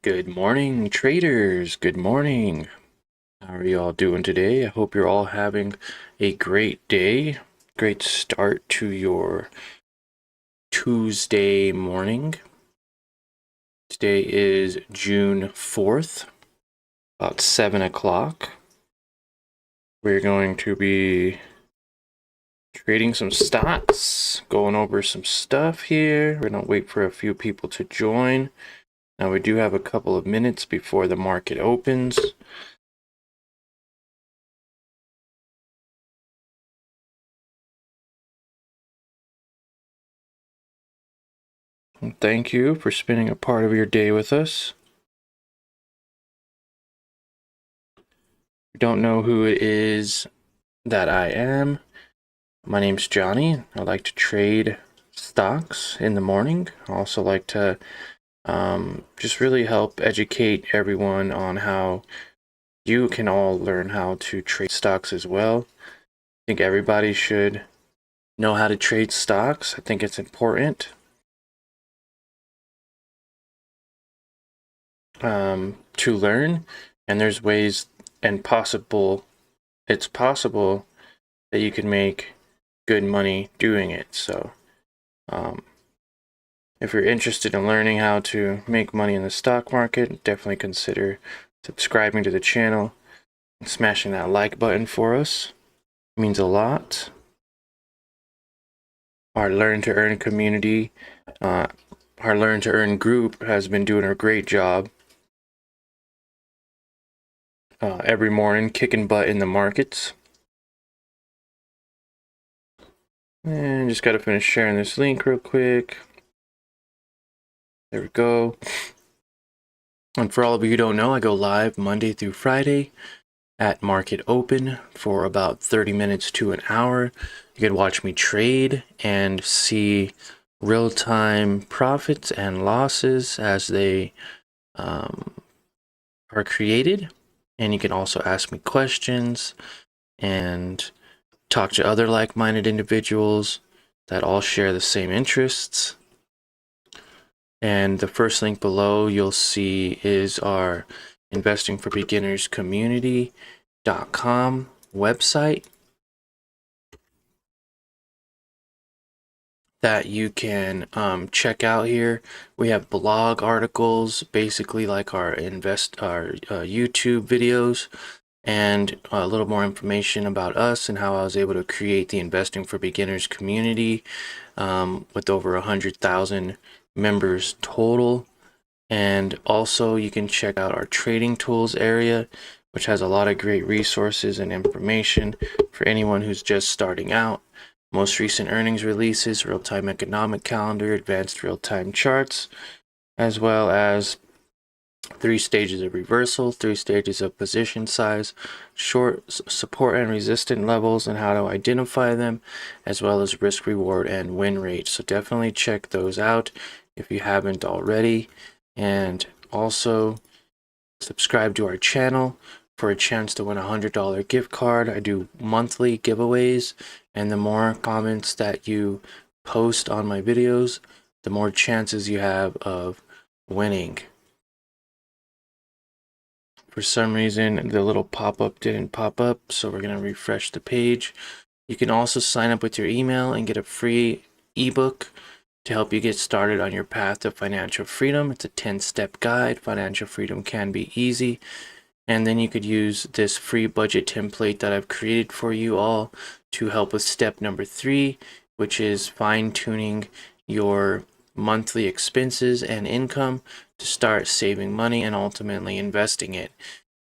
Good morning, traders. Good morning. How are you all doing today? I hope you're all having a great day. Great start to your Tuesday morning. Today is June 4th, about 7 o'clock. We're going to be trading some stocks, going over some stuff here. We're going to wait for a few people to join. Now, we do have a couple of minutes before the market opens. And thank you for spending a part of your day with us. If you don't know who it is that I am, my name's Johnny. I like to trade stocks in the morning. I also like to just really help educate everyone on how you can all learn how to trade stocks as well. I think everybody should know how to trade stocks. I think it's important. To learn, and there's ways and it's possible that you can make good money doing it. So if you're interested in learning how to make money in the stock market, definitely consider subscribing to the channel and smashing that like button for us. It means a lot. Our Learn to Earn community, our Learn to Earn group has been doing a great job every morning, kicking butt in the markets. And just got to finish sharing this link real quick. There we go. And for all of you who don't know, I go live Monday through Friday at market open for about 30 minutes to an hour. You can watch me trade and see real-time profits and losses as they are created. And you can also ask me questions and talk to other like-minded individuals that all share the same interests. And the first link below you'll see is our Investing for Beginners community.com website that you can check out here. We have blog articles, basically like our YouTube videos, and a little more information about us and how I was able to create the Investing for Beginners community with over 100,000 members total. And also you can check out our trading tools area, which has a lot of great resources and information for anyone who's just starting out. Most recent earnings releases, real-time economic calendar, advanced real-time charts, as well as 3 stages of reversal, 3 stages of position size, short support and resistance levels and how to identify them, as well as risk reward and win rate. So definitely check those out if you haven't already. And also subscribe to our channel for a chance to win a $100 gift card. I do monthly giveaways, and the more comments that you post on my videos, the more chances you have of winning. For some reason, the little pop-up didn't pop up, so we're going to refresh the page. You can also sign up with your email and get a free ebook to help you get started on your path to financial freedom. It's a 10-step guide. Financial freedom can be easy. And then you could use this free budget template that I've created for you all to help with step number 3, which is fine-tuning your monthly expenses and income to start saving money and ultimately investing it.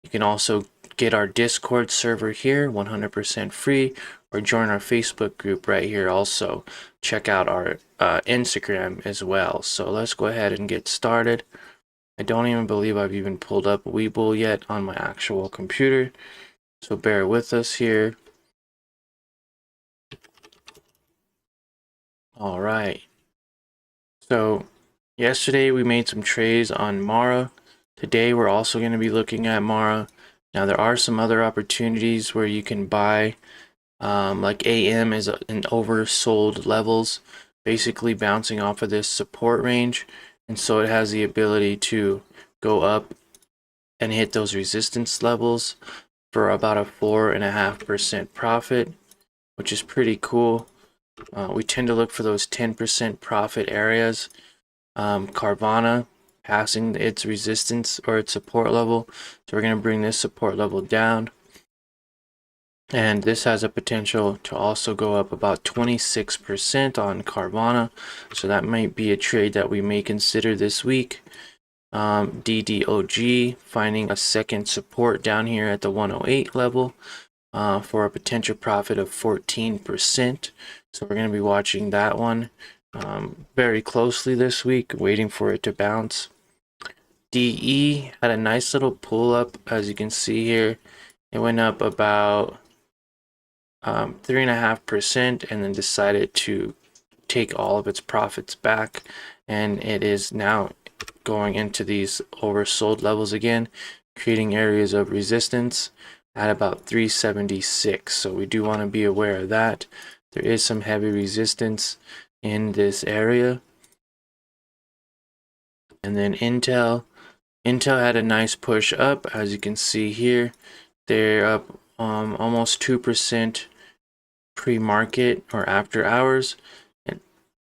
You can also get our Discord server here, 100% free, or join our Facebook group right here also. Check out our Instagram as well. So let's go ahead and get started. I don't even believe I've even pulled up WeBull yet on my actual computer, so bear with us here. All right. So yesterday we made some trades on Mara. Today we're also going to be looking at Mara. Now there are some other opportunities where you can buy, like AM is in oversold levels, basically bouncing off of this support range, and so it has the ability to go up and hit those resistance levels for about a 4.5% profit, which is pretty cool. We tend to look for those 10% profit areas. Carvana passing its resistance or its support level, so we're going to bring this support level down, and this has a potential to also go up about 26% on Carvana, so that might be a trade that we may consider this week. DDOG finding a second support down here at the 108 level for a potential profit of 14%. So we're going to be watching that one very closely this week, waiting for it to bounce. DE had a nice little pull up, as you can see here. It went up about 3.5% and then decided to take all of its profits back, and it is now going into these oversold levels again, creating areas of resistance at about 376. So we do want to be aware of that. There is some heavy resistance in this area. And then Intel had a nice push up, as you can see here. They're up almost 2% pre-market or after hours.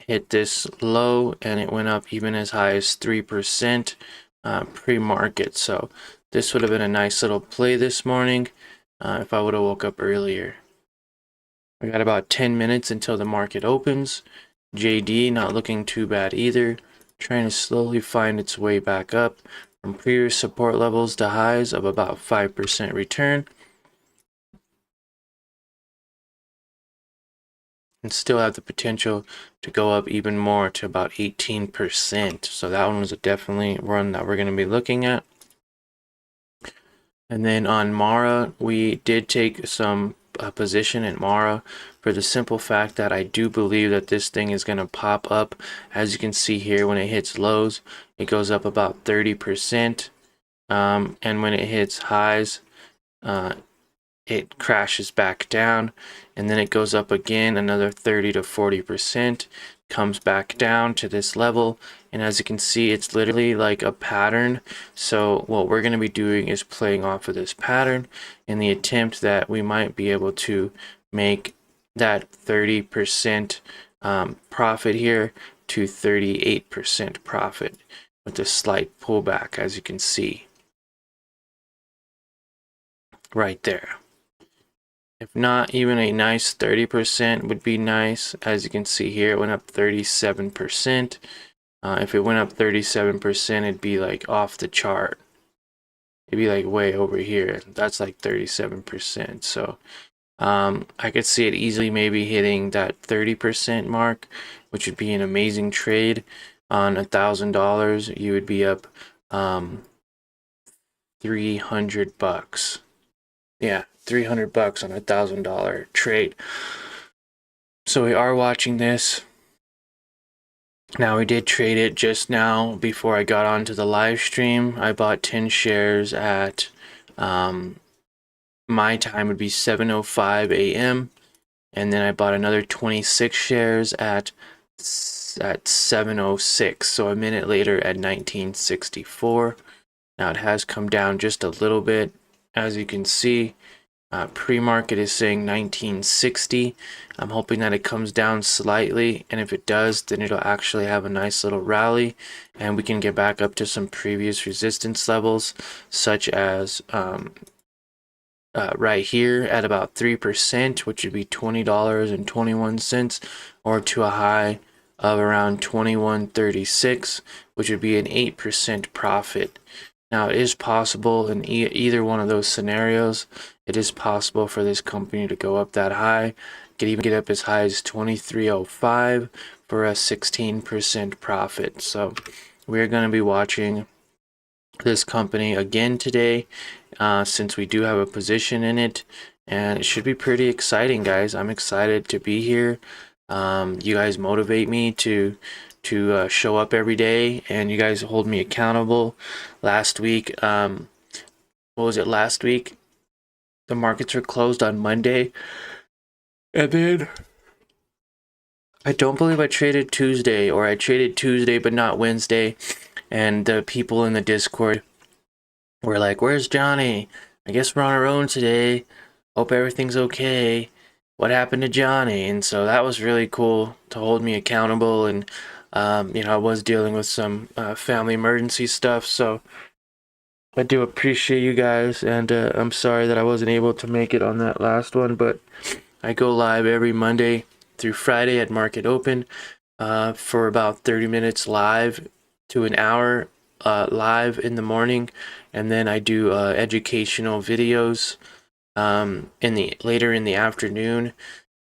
Hit this low and it went up even as high as 3% pre-market. So this would have been a nice little play this morning if I would have woke up earlier. We got about 10 minutes until the market opens. JD not looking too bad either, trying to slowly find its way back up from previous support levels to highs of about 5% return. And still have the potential to go up even more to about 18%. So that one was definitely one that we're going to be looking at. And then on Mara, we did take some position in Mara for the simple fact that I do believe that this thing is going to pop up. As you can see here, when it hits lows, it goes up about 30%. And when it hits highs, it crashes back down, and then it goes up again another 30 to 40%, comes back down to this level, and as you can see, it's literally like a pattern. So what we're going to be doing is playing off of this pattern in the attempt that we might be able to make that 30% profit here to 38% profit with a slight pullback, as you can see right there. If not, even a nice 30% would be nice. As you can see here, it went up 37%. If it went up 37%, it'd be like off the chart. It'd be like way over here. That's like 37%. So I could see it easily maybe hitting that 30% mark, which would be an amazing trade. On $1,000, you would be up $300. Yeah, $300 on $1,000 trade. So we are watching this. Now, we did trade it just now before I got onto the live stream. I bought 10 shares at my time would be 7:05 a.m. and then I bought another 26 shares at 7:06, so a minute later at 1964. Now it has come down just a little bit, as you can see. Pre-market is saying 1960. I'm hoping that it comes down slightly, and if it does, then it'll actually have a nice little rally and we can get back up to some previous resistance levels, such as right here at about 3%, which would be $20.21, or to a high of around $21.36, which would be an 8% profit. Now, it is possible in either one of those scenarios, it is possible for this company to go up that high. Could even get up as high as $23.05 for a 16% profit. So we're going to be watching this company again today, since we do have a position in it, and it should be pretty exciting, guys. I'm excited to be here. You guys motivate me to show up every day, and you guys hold me accountable. Last week, what was it last week? The markets were closed on Monday, and then I don't believe I traded Tuesday, or I traded Tuesday but not Wednesday. and the people in the Discord were like, "Where's Johnny? I guess we're on our own today. Hope everything's okay. What happened to Johnny?" And so that was really cool to hold me accountable. And I was dealing with some family emergency stuff, so I do appreciate you guys, and I'm sorry that I wasn't able to make it on that last one, but I go live every Monday through Friday at Market Open for about 30 minutes live to an hour live in the morning, and then I do educational videos later in the afternoon,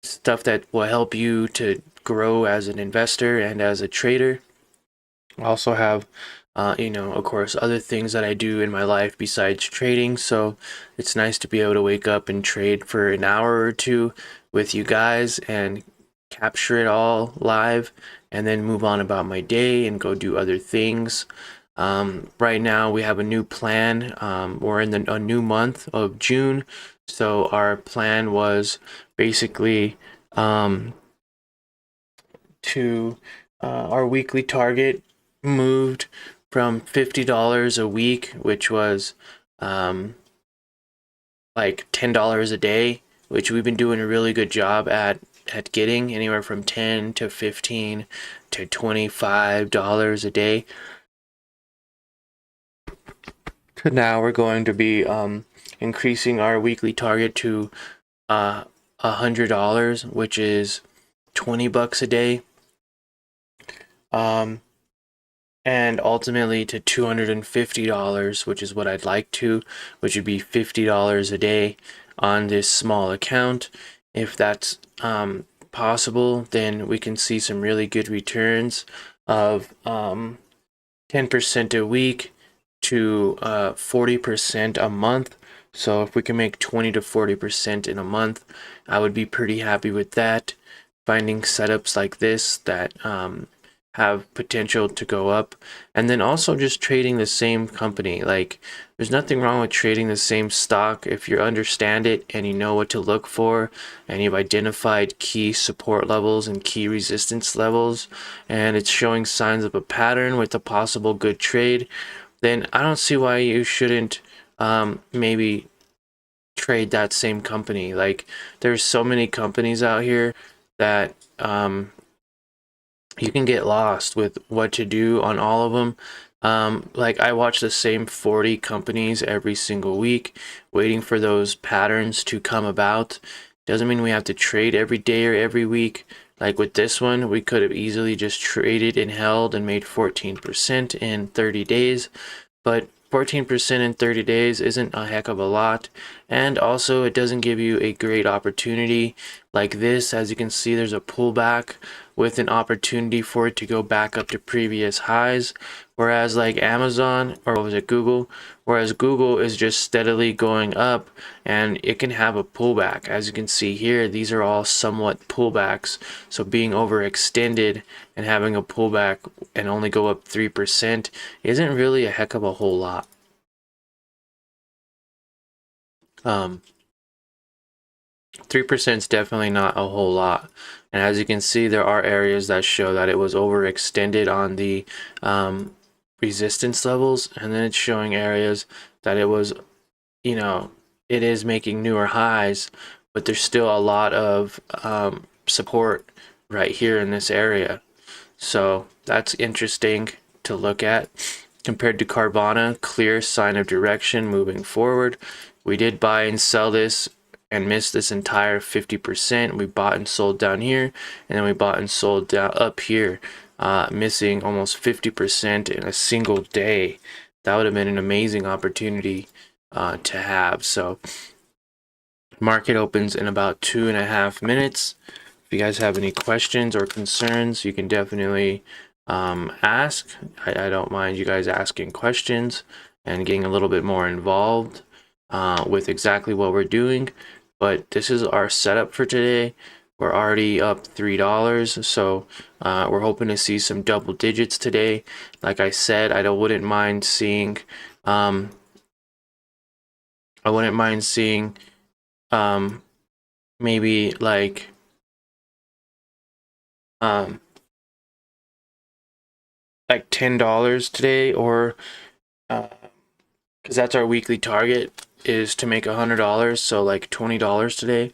stuff that will help you to grow as an investor and as a trader. I also have of course, other things that I do in my life besides trading. So it's nice to be able to wake up and trade for an hour or two with you guys and capture it all live, and then move on about my day and go do other things. Right now we have a new plan. We're in a new month of June. So our plan was basically to our weekly target moved from $50 a week, which was like $10 a day, which we've been doing a really good job at getting anywhere from $10 to $15 to $25 a day. To now we're going to be increasing our weekly target to $100, which is $20 a day. And ultimately to $250, which is what I'd like to, which would be $50 a day on this small account. If that's possible, then we can see some really good returns of 10% a week to 40% a month. So if we can make 20 to 40% in a month, I would be pretty happy with that. Finding setups like this that have potential to go up, and then also just trading the same company. Like, there's nothing wrong with trading the same stock if you understand it and you know what to look for, and you've identified key support levels and key resistance levels, and it's showing signs of a pattern with a possible good trade. Then I don't see why you shouldn't maybe trade that same company. Like, there's so many companies out here that you can get lost with what to do on all of them. Like, I watch the same 40 companies every single week, waiting for those patterns to come about. Doesn't mean we have to trade every day or every week. Like with this one, we could have easily just traded and held and made 14% in 30 days. But 14% in 30 days isn't a heck of a lot, and also it doesn't give you a great opportunity like this. As you can see, there's a pullback with an opportunity for it to go back up to previous highs, whereas like Amazon, or was it Google, whereas Google is just steadily going up and it can have a pullback. As you can see here, these are all somewhat pullbacks, so being overextended and having a pullback and only go up 3% isn't really a heck of a whole lot. 3% is definitely not a whole lot. And as you can see, there are areas that show that it was overextended on the resistance levels, and then it's showing areas that it was, it is making newer highs, but there's still a lot of support right here in this area. So that's interesting to look at. Compared to Carvana, clear sign of direction moving forward. We did buy and sell this and missed this entire 50%. We bought and sold down here, and then we bought and sold down up here, missing almost 50% in a single day. That would have been an amazing opportunity to have. So market opens in about 2.5 minutes. If you guys have any questions or concerns, you can definitely ask. I don't mind you guys asking questions and getting a little bit more involved with exactly what we're doing. But this is our setup for today. We're already up $3, so we're hoping to see some double digits today. Like I said, wouldn't mind seeing maybe like like $10 today, or because that's our weekly target, is to make $100, so like $20 today.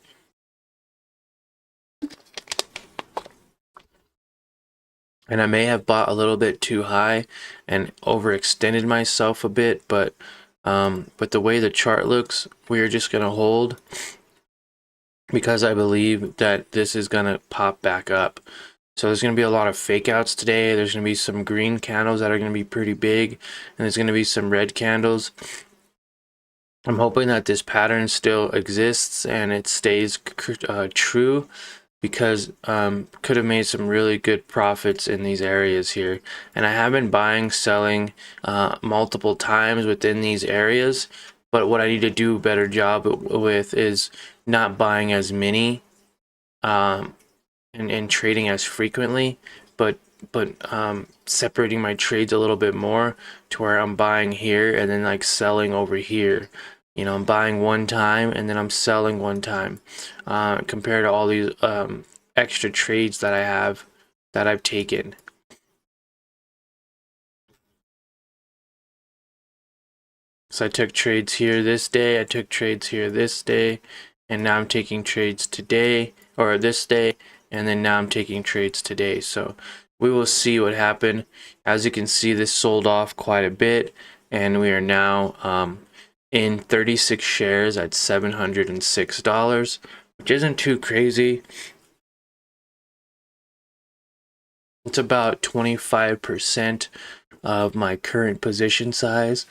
And I may have bought a little bit too high and overextended myself a bit, but the way the chart looks, we're just gonna hold, because I believe that this is gonna pop back up. So there's going to be a lot of fake outs today. There's going to be some green candles that are going to be pretty big, and there's going to be some red candles. I'm hoping that this pattern still exists and it stays true, because could have made some really good profits in these areas here. And I have been buying, selling multiple times within these areas, but what I need to do a better job with is not buying as many and trading as frequently, but separating my trades a little bit more, to where I'm buying here and then like selling over here. You know, I'm buying one time and then I'm selling one time, compared to all these extra trades that I have, that I've taken. So I took trades here this day, I took trades here this day, and now I'm taking trades today, or this day, and then now I'm taking trades today. So we will see what happened. As you can see, this sold off quite a bit, and we are now in 36 shares at $706, which isn't too crazy. It's about 25% of my current position size.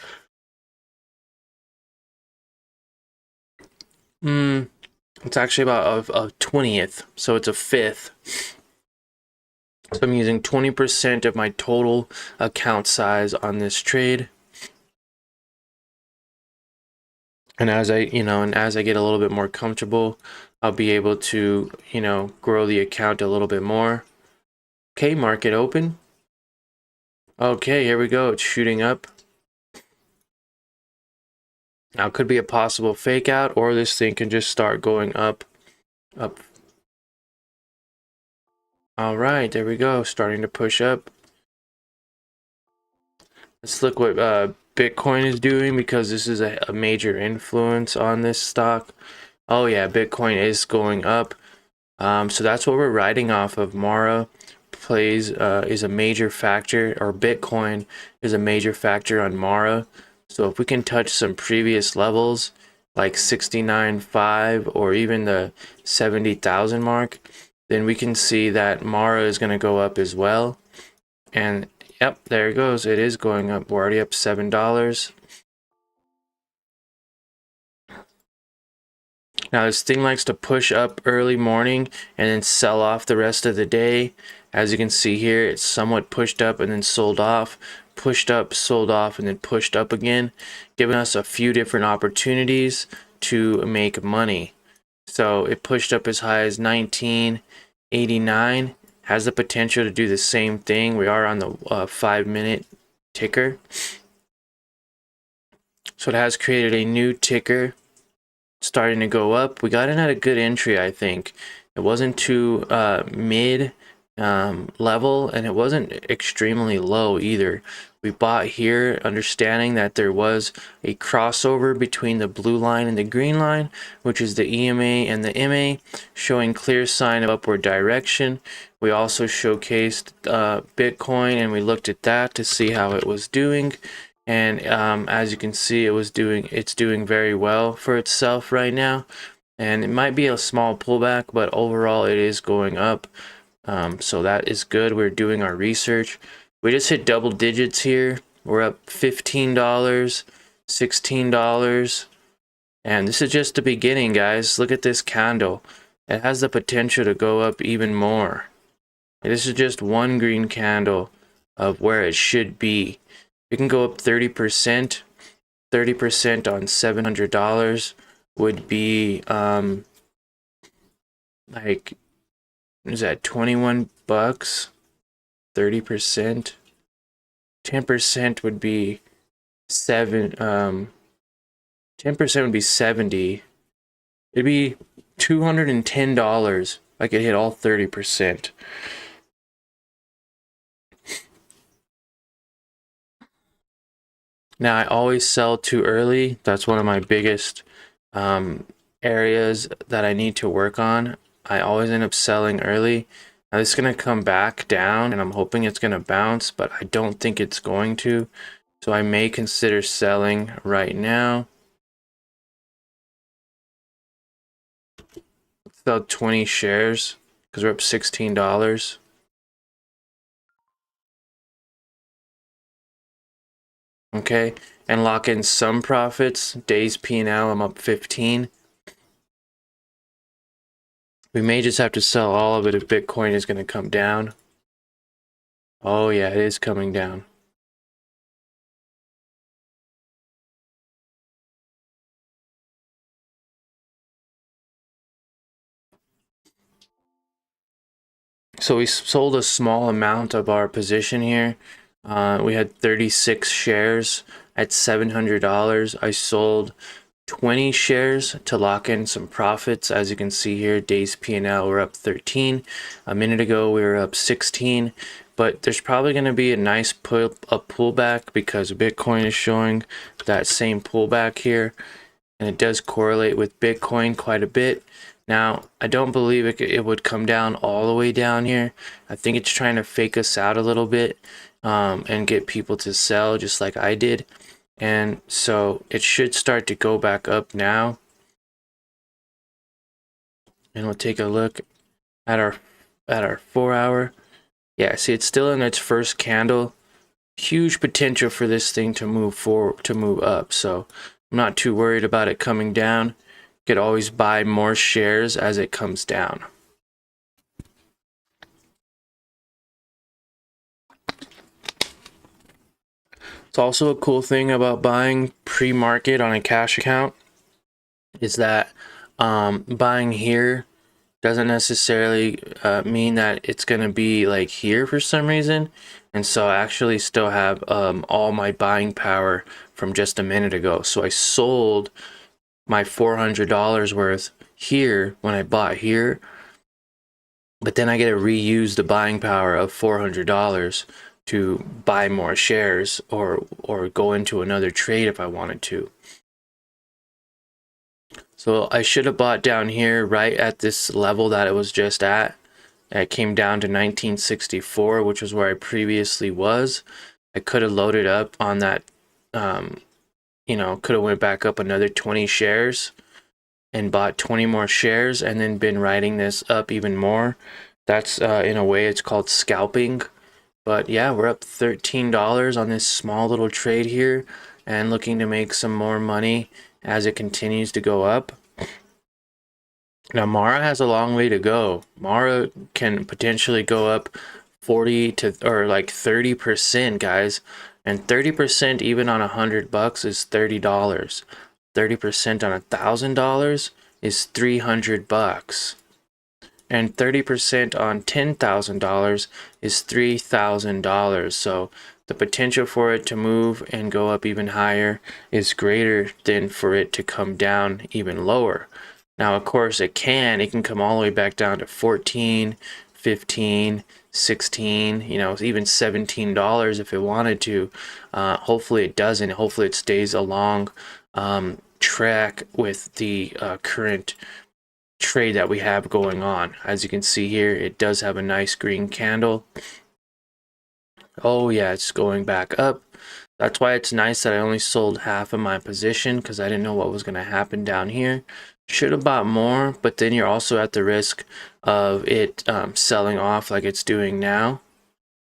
It's actually about a 20th, so it's a fifth. So I'm using 20% of my total account size on this trade. And as I get a little bit more comfortable, I'll be able to, grow the account a little bit more. Okay, market open. Okay, here we go. It's shooting up. Now, it could be a possible fake out, or this thing can just start going up. All right, there we go. Starting to push up. Let's look what Bitcoin is doing, because this is a major influence on this stock. Oh yeah, Bitcoin is going up. So that's what we're riding off of. Mara is a major factor, or Bitcoin is a major factor on Mara. So if we can touch some previous levels like 69.5 or even the 70,000 mark, then we can see that Mara is going to go up as well. And yep, there it goes. It is going up. We're already up $7. Now this thing likes to push up early morning and then sell off the rest of the day. As you can see here, it's somewhat pushed up and then sold off, pushed up, sold off, and then pushed up again, giving us a few different opportunities to make money. So it pushed up as high as 1989, has the potential to do the same thing. We are on the 5-minute ticker. So it has created a new ticker, starting to go up. We got in at a good entry, I think. It wasn't too mid level, and it wasn't extremely low either. We bought here, understanding that there was a crossover between the blue line and the green line, which is the EMA and the MA, showing clear sign of upward direction. We also showcased Bitcoin, and we looked at that to see how it was doing. And as you can see, it's doing very well for itself right now. And it might be a small pullback, but overall it is going up. So that is good. We're doing our research. We just hit double digits here. We're up $15, $16. And this is just the beginning, guys. Look at this candle. It has the potential to go up even more. And this is just one green candle of where it should be. We can go up 30%. 30% on $700 would be like, is that 21 bucks? 30%. 10% would be 10% would be 70. It'd be $210 if I could hit all 30%. Now I always sell too early. That's one of my biggest areas that I need to work on. I always end up selling early. Now it's going to come back down and I'm hoping it's going to bounce, but I don't think it's going to. So I may consider selling right now. Let's sell 20 shares because we're up $16. Okay, and lock in some profits. Days P&L, I'm up 15. We may just have to sell all of it if Bitcoin is going to come down. Oh yeah, it is coming down. So we sold a small amount of our position here. We had 36 shares at $700. I sold 20 shares to lock in some profits. As you can see here, days P&L were up 13. A minute ago, we were up 16. But there's probably going to be a nice pullback because Bitcoin is showing that same pullback here. And it does correlate with Bitcoin quite a bit. Now, I don't believe it would come down all the way down here. I think it's trying to fake us out a little bit and get people to sell just like I did. And so it should start to go back up now. And we'll take a look at our 4 hour. Yeah, see, it's still in its first candle. Huge potential for this thing to move forward, to move up. So I'm not too worried about it coming down. You could always buy more shares as it comes down. It's also a cool thing about buying pre-market on a cash account is that buying here doesn't necessarily mean that it's going to be like here for some reason. And so I actually still have all my buying power from just a minute ago. So I sold my $400 worth here when I bought here, but then I get to reuse the buying power of $400 to buy more shares or go into another trade if I wanted to. So I should have bought down here right at this level that it was just at. It came down to 1964, which was where I previously was. I could have loaded up on that, you know, could have went back up another 20 shares and bought 20 more shares and then been riding this up even more. That's in a way it's called scalping. But yeah, we're up $13 on this small little trade here and looking to make some more money as it continues to go up. Now Mara has a long way to go. Mara can potentially go up 40 to or like 30%, guys. And 30% even on $100 is $30. 30% on $1,000 is $300. And 30% on $10,000 is $3,000. So the potential for it to move and go up even higher is greater than for it to come down even lower. Now, of course, it can come all the way back down to 14, 15, 16, you know, even $17 if it wanted to. Hopefully it doesn't. Hopefully it stays along track with the current trade that we have going on. As you can see here, it does have a nice green candle. Oh yeah, it's going back up. That's why it's nice that I only sold half of my position because I didn't know what was going to happen down here. Should have bought more, but then you're also at the risk of it selling off like it's doing now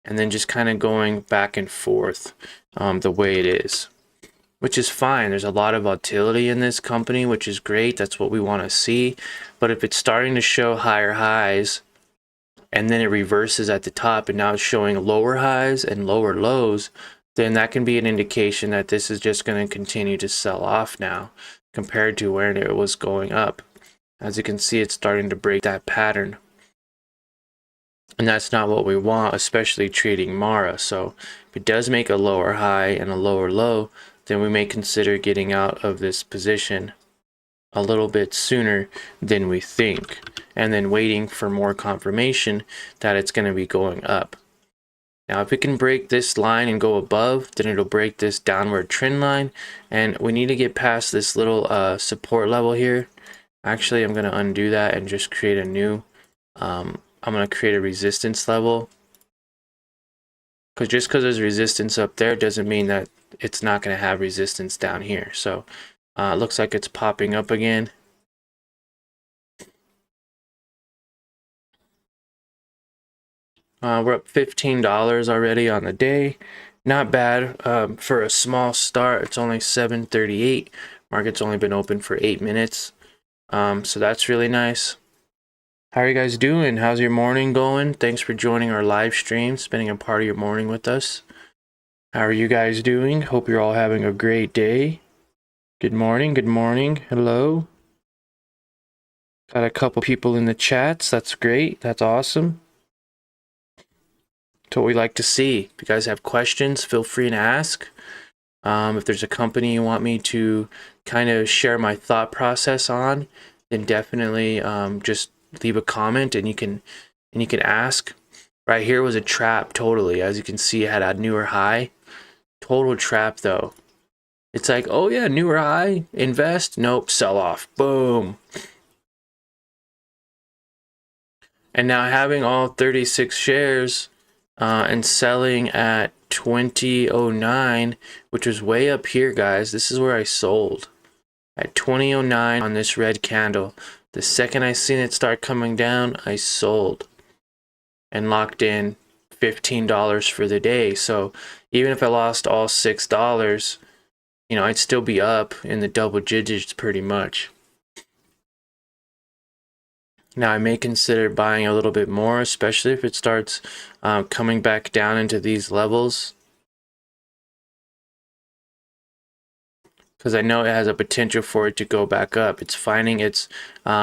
and then just kind of going back and forth the way it is, which is fine. There's a lot of volatility in this company, which is great. That's what we want to see. But if it's starting to show higher highs and then it reverses at the top and now it's showing lower highs and lower lows, then that can be an indication that this is just going to continue to sell off now compared to where it was going up. As you can see, it's starting to break that pattern. And that's not what we want, especially trading Mara. So if it does make a lower high and a lower low, then we may consider getting out of this position a little bit sooner than we think, and then waiting for more confirmation that it's going to be going up. Now, if it can break this line and go above, then it'll break this downward trend line. And we need to get past this little support level here. Actually, I'm going to undo that and just create a new, I'm going to create a resistance level. Because just because there's resistance up there doesn't mean that it's not going to have resistance down here. So it looks like it's popping up again. We're up $15 already on the day. Not bad for a small start. It's only 7:38. Market's only been open for 8 minutes. So that's really nice. How are you guys doing? How's your morning going? Thanks for joining our live stream, spending a part of your morning with us. How are you guys doing? Hope you're all having a great day. Good morning. Good morning. Hello. Got a couple people in the chats. That's great. That's awesome. That's what we like to see. If you guys have questions, feel free to ask. If there's a company you want me to kind of share my thought process on, then definitely just leave a comment and you can ask. Right here was a trap totally. As you can see, it had a newer high. Total trap though. It's like, oh yeah, newer high, invest. Nope, sell off. Boom. And now having all 36 shares and selling at 2009, which was way up here, guys. This is where I sold at 2009 on this red candle. The second I seen it start coming down, I sold and locked in $15 for the day. So even if I lost all $6, you know, I'd still be up in the double digits pretty much. Now I may consider buying a little bit more, especially if it starts coming back down into these levels, because I know it has a potential for it to go back up. It's finding its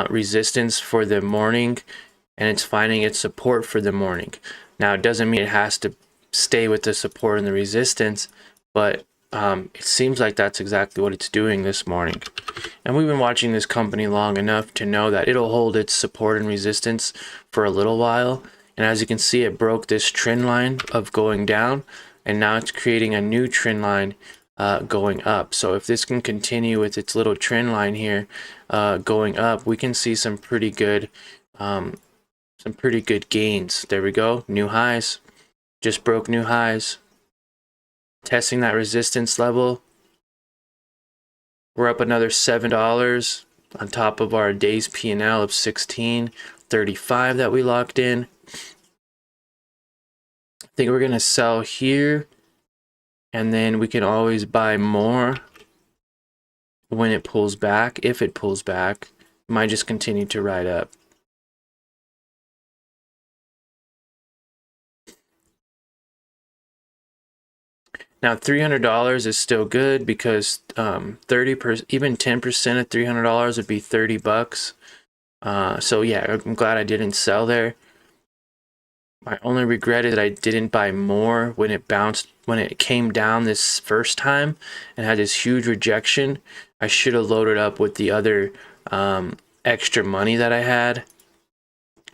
resistance for the morning, and it's finding its support for the morning. Now it doesn't mean it has to stay with the support and the resistance, but it seems like that's exactly what it's doing this morning. And we've been watching this company long enough to know that it'll hold its support and resistance for a little while. And as you can see, it broke this trend line of going down, and now it's creating a new trend line going up. So if this can continue with its little trend line here going up, we can see some pretty good gains. There we go, new highs. Just broke new highs. Testing that resistance level. We're up another $7 on top of our day's P&L of $16.35 that we locked in. I think we're gonna sell here, and then we can always buy more when it pulls back. If it pulls back, it might just continue to ride up. Now $300 is still good because 30%, even 10% of $300 would be $30. So yeah, I'm glad I didn't sell there. My only regret is that I didn't buy more when it bounced, when it came down this first time and had this huge rejection. I should have loaded up with the other extra money that I had.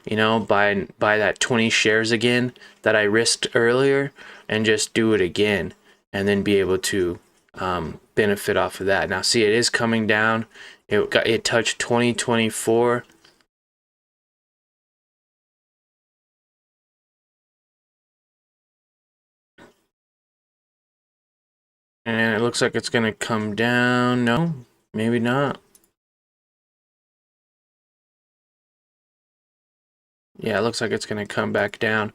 You know, buy that 20 shares again that I risked earlier and just do it again, and then be able to benefit off of that. Now see, it is coming down. It touched 2024. And it looks like it's gonna come down. No, maybe not. Yeah, it looks like it's gonna come back down.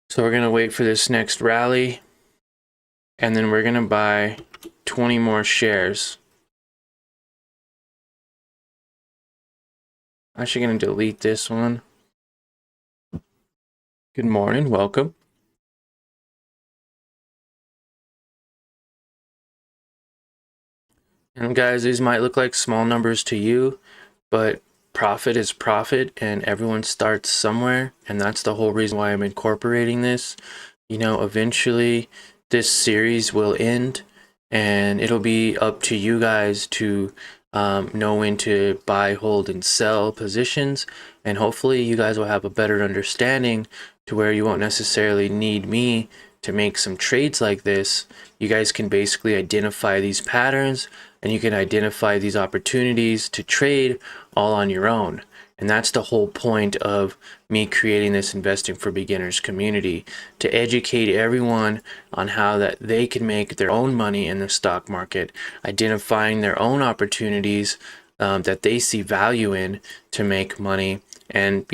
So we're gonna wait for this next rally, and then we're gonna buy 20 more shares. I'm actually gonna delete this one. Good morning, welcome. And guys, these might look like small numbers to you, but profit is profit, and everyone starts somewhere, and that's the whole reason why I'm incorporating this. You know, eventually this series will end, and it'll be up to you guys to know when to buy, hold, and sell positions, and hopefully you guys will have a better understanding to where you won't necessarily need me to make some trades like this. You guys can basically identify these patterns, and you can identify these opportunities to trade all on your own. And that's the whole point of me creating this Investing for Beginners community, to educate everyone on how that they can make their own money in the stock market, identifying their own opportunities that they see value in to make money, and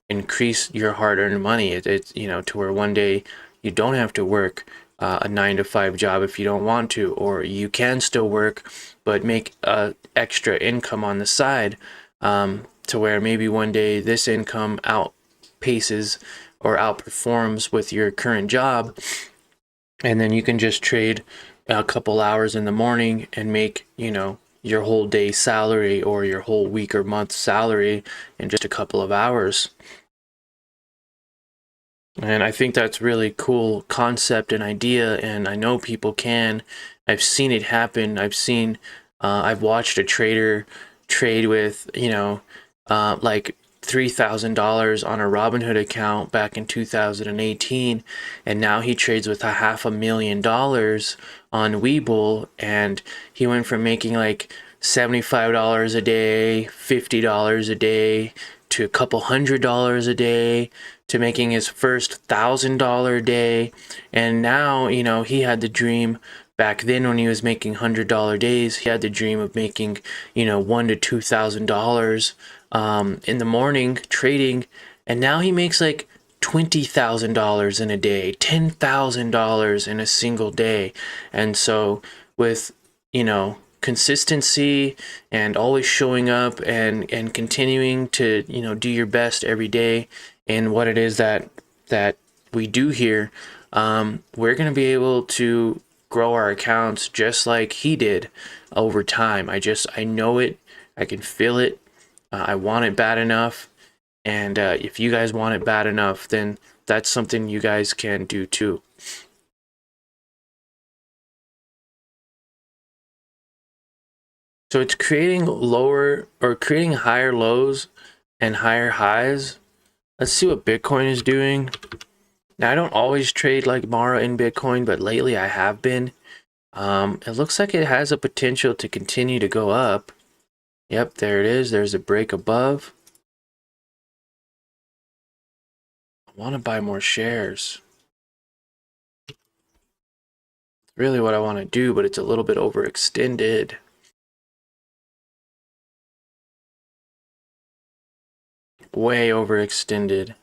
increase your hard-earned money. It's to where one day you don't have to work a 9-to-5 job if you don't want to, or you can still work but make extra income on the side, to where maybe one day this income outpaces or outperforms with your current job, and then you can just trade a couple hours in the morning and make your whole day salary or your whole week or month salary in just a couple of hours. And I think that's really cool concept and idea, and I know people can. I've seen it happen. I've watched a trader trade with like $3,000 on a Robinhood account back in 2018, and now he trades with $500,000 on WeBull, and he went from making like $75 a day, $50 a day, to a couple $100 a day, to making his first $1,000 day. And now he had the dream. Back then, when he was making $100 days, he had the dream of making $1,000 to $2,000 in the morning trading, and now he makes like $20,000 in a day, $10,000 in a single day. And so with consistency and always showing up and continuing to do your best every day in what it is that we do here, we're going to be able to grow our accounts just like he did over time. I know it. I can feel it. I want it bad enough. And if you guys want it bad enough, then that's something you guys can do too. So it's creating higher lows and higher highs. Let's see what Bitcoin is doing. Now, I don't always trade like Mara in Bitcoin, but lately I have been. It looks like it has a potential to continue to go up. Yep, there it is. There's a break above. I want to buy more shares. Really what I want to do, but it's a little bit overextended. Way overextended.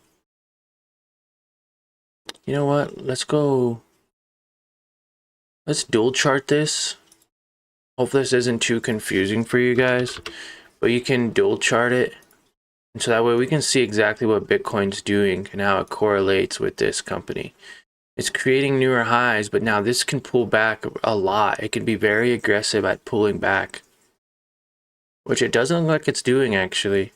You know what? Let's dual chart this. Hopefully this isn't too confusing for you guys, but you can dual chart it. And so that way we can see exactly what Bitcoin's doing and how it correlates with this company. It's creating newer highs, but now this can pull back a lot. It can be very aggressive at pulling back, which it doesn't look like it's doing actually.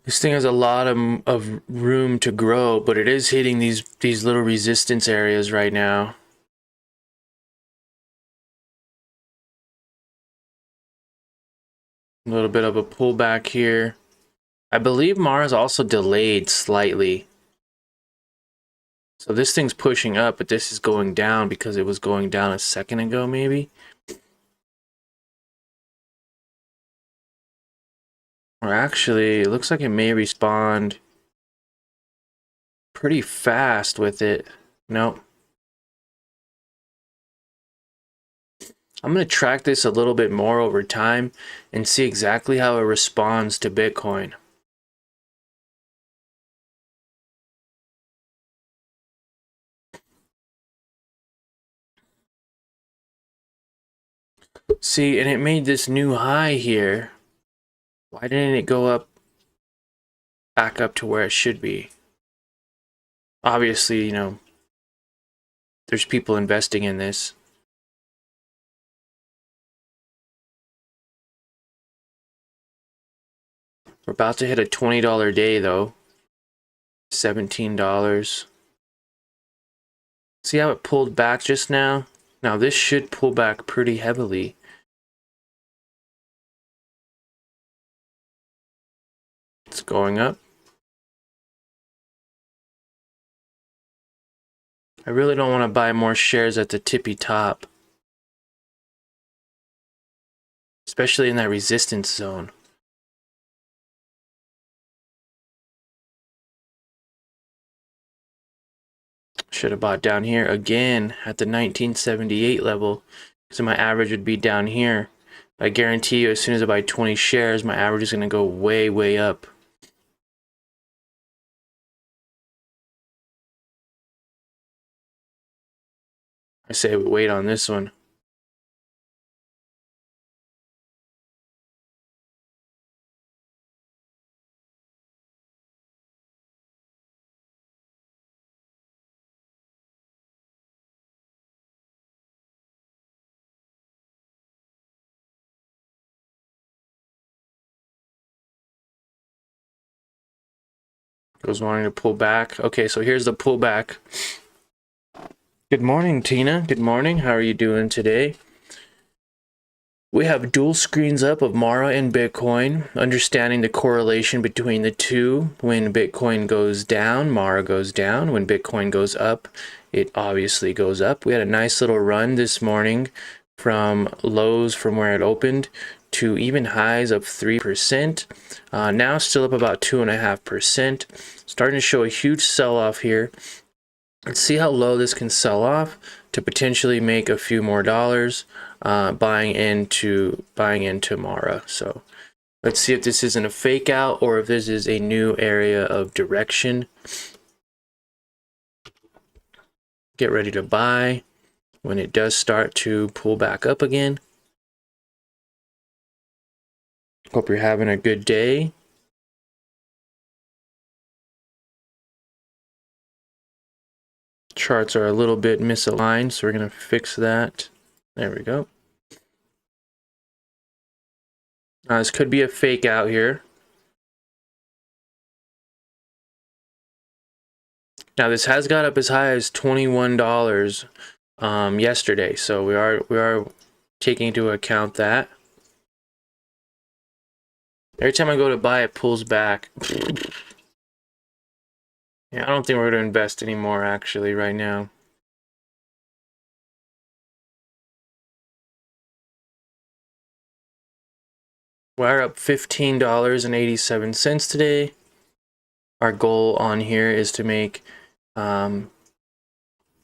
This thing has a lot of room to grow, but it is hitting these little resistance areas right now. A little bit of a pullback here. I believe Mara's also delayed slightly. So this thing's pushing up, but this is going down because it was going down a second ago, maybe. Or actually, it looks like it may respond pretty fast with it. Nope. I'm going to track this a little bit more over time and see exactly how it responds to Bitcoin. See, and it made this new high here. Why didn't it go up back up to where it should be? Obviously, there's people investing in this. We're about to hit a $20 day though. $17. See how it pulled back just now? Now this should pull back pretty heavily. It's going up. I really don't want to buy more shares at the tippy top, especially in that resistance zone. Should have bought down here again at the 1978 level, so my average would be down here. I guarantee you, as soon as I buy 20 shares, my average is going to go way, way up. I say wait on this one. Was wanting to pull back. Okay, so here's the pullback. Good morning, Tina. Good morning. How are you doing today? We have dual screens up of Mara and Bitcoin, understanding the correlation between the two. When Bitcoin goes down, Mara goes down. When Bitcoin goes up, it obviously goes up. We had a nice little run this morning from lows from where it opened to even highs of 3%. Now still up about 2.5%. Starting to show a huge sell-off here. Let's see how low this can sell off to potentially make a few more dollars buying into Mara. So let's see if this isn't a fake out or if this is a new area of direction. Get ready to buy when it does start to pull back up again. Hope you're having a good day. Charts are a little bit misaligned, so we're going to fix that. There we go. This could be a fake out here. Now this has got up as high as $21 yesterday, so we are taking into account that. Every time I go to buy, it pulls back. Yeah, I don't think we're going to invest anymore actually right now. We're up $15.87 today. Our goal on here is to make $20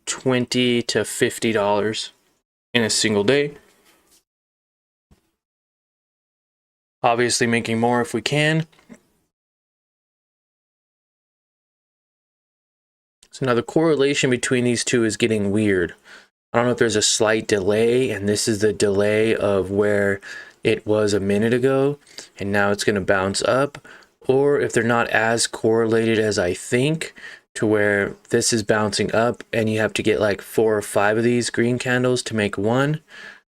to $50 in a single day. Obviously making more if we can. So now the correlation between these two is getting weird. I don't know if there's a slight delay, and this is the delay of where it was a minute ago, and now it's going to bounce up, or if they're not as correlated as I think, to where this is bouncing up and you have to get like 4 or 5 of these green candles to make one.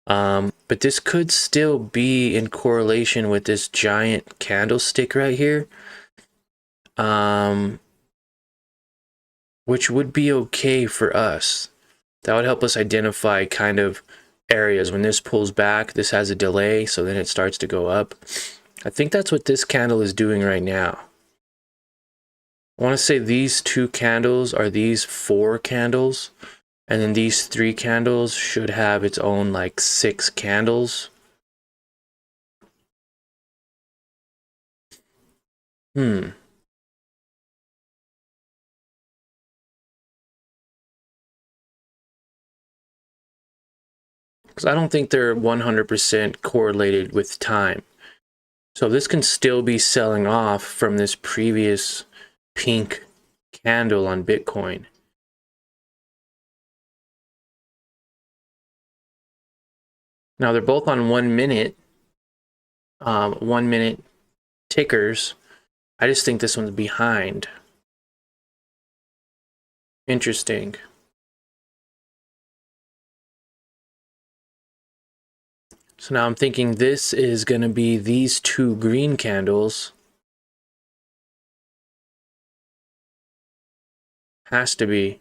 But this could still be in correlation with this giant candlestick right here, which would be okay for us. That would help us identify kind of areas. When this pulls back, this has a delay, so then it starts to go up. I think that's what this candle is doing right now. I want to say these 2 candles are these 4 candles, and then these 3 candles should have its own like 6 candles. Because I don't think they're 100% correlated with time. So this can still be selling off from this previous pink candle on Bitcoin. Now they're both on 1 minute, 1 minute tickers. I just think this one's behind. Interesting. So now I'm thinking this is going to be these 2 green candles. Has to be.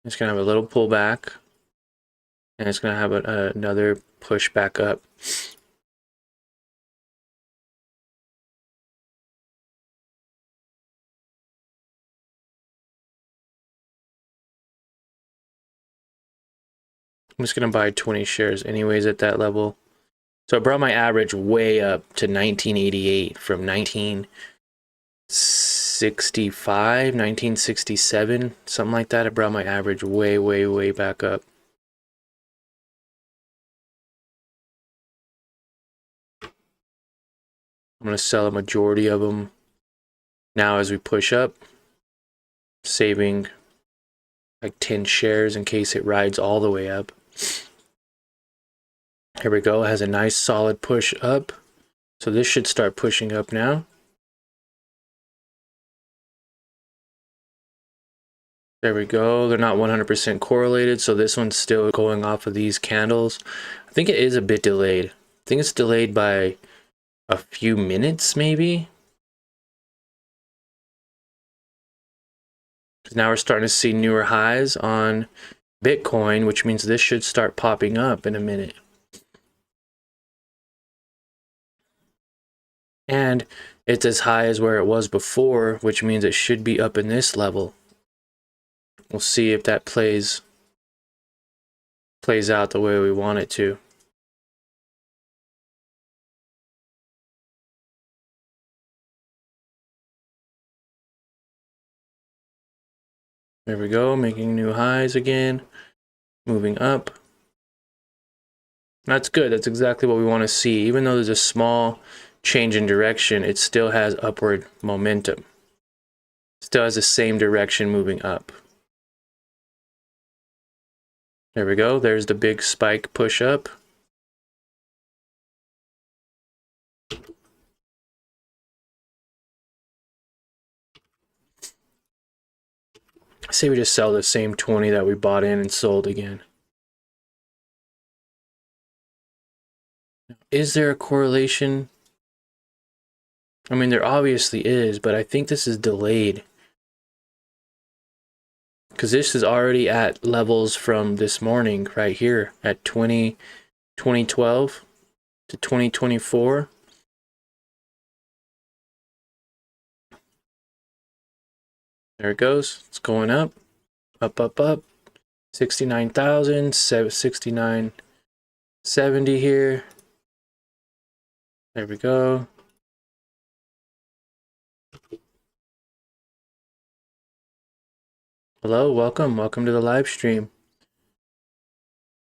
It's going to have a little pullback. And it's going to have another push back up. I'm just going to buy 20 shares anyways at that level. So I brought my average way up to 1988 from 1965, 1967, something like that. I brought my average way, way, way back up. I'm going to sell a majority of them now as we push up, saving like 10 shares in case it rides all the way up. Here we go. It has a nice solid push up. So this should start pushing up now. There we go. They're not 100% correlated, so this one's still going off of these candles. I think it is a bit delayed. I think it's delayed by a few minutes, maybe. Now we're starting to see newer highs on Bitcoin, which means this should start popping up in a minute. And it's as high as where it was before, which means it should be up in this level. We'll see if that plays out the way we want it to. There we go, making new highs again, moving up. That's good. That's exactly what we want to see. Even though there's a small change in direction, it still has upward momentum. Still has the same direction moving up. There we go. There's the big spike push up. Say we just sell the same 20 that we bought in and sold again. Is there a correlation? I mean, there obviously is, but I think this is delayed. Because this is already at levels from this morning right here at 2012 to 2024. There it goes. It's going up, up, up, up. 69,000, 69.70 here. There we go. Hello, welcome to the live stream.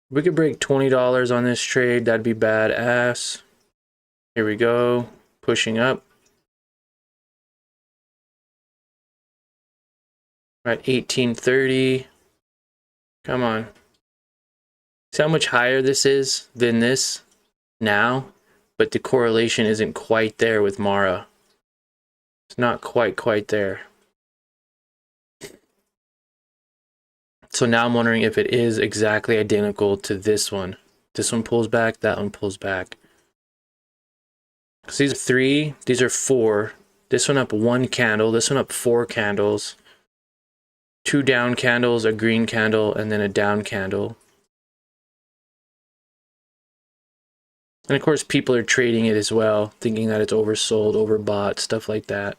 We could break $20 on this trade. That'd be badass. Here we go, pushing up. At 1830. Come on. See how much higher this is than this now? But the correlation isn't quite there with Mara. It's not quite there. So now I'm wondering if it is exactly identical to this one. This one pulls back, that one pulls back. So these are 3, these are 4. This one up 1 candle, this one up 4 candles. 2 down candles, a green candle, and then a down candle. And of course, people are trading it as well, thinking that it's oversold, overbought, stuff like that.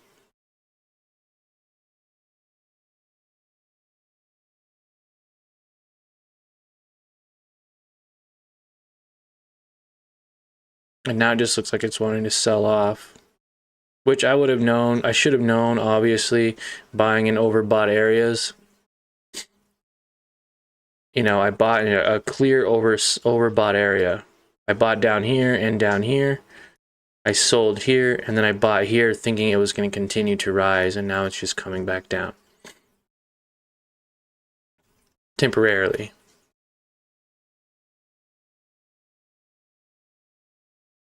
And now it just looks like it's wanting to sell off, which I would have known. I should have known, obviously, buying in overbought areas. You know, I bought in a clear overbought area. I bought down here and down here. I sold here, and then I bought here thinking it was going to continue to rise, and now it's just coming back down. Temporarily.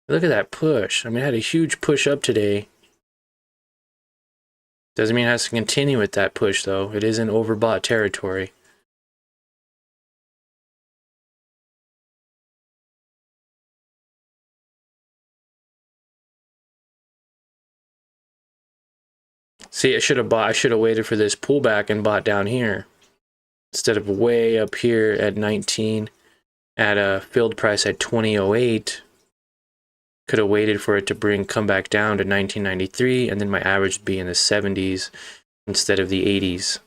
Look at that push. I mean, I had a huge push up today. Doesn't mean it has to continue with that push, though. It is in overbought territory. See, I should have waited for this pullback and bought down here instead of way up here at 19 at a filled price at 2008. Could have waited for it to come back down to 1993, and then my average would be in the 70s instead of the 80s.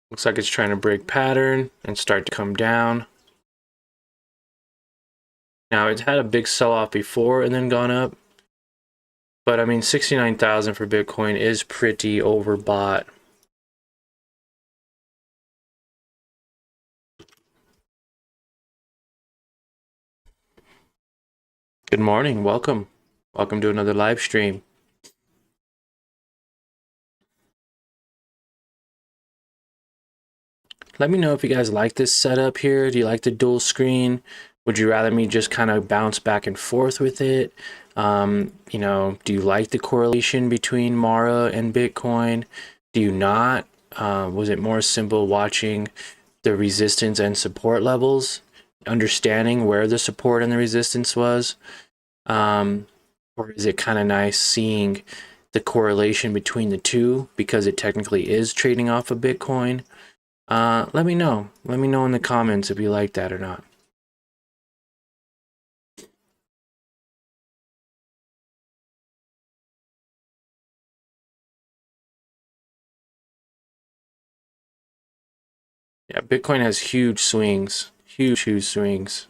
Looks like it's trying to break pattern and start to come down. Now, it's had a big sell-off before and then gone up. But I mean, 69,000 for Bitcoin is pretty overbought. Good morning, welcome. Welcome to another live stream. Let me know if you guys like this setup here. Do you like the dual screen? Would you rather me just kind of bounce back and forth with it? You know, do you like the correlation between Mara and Bitcoin? Do you not? Was it more simple watching the resistance and support levels, understanding where the support and the resistance was? Or is it kind of nice seeing the correlation between the two because it technically is trading off of Bitcoin? Let me know. Let me know in the comments if you like that or not. Yeah, Bitcoin has huge swings. Huge swings.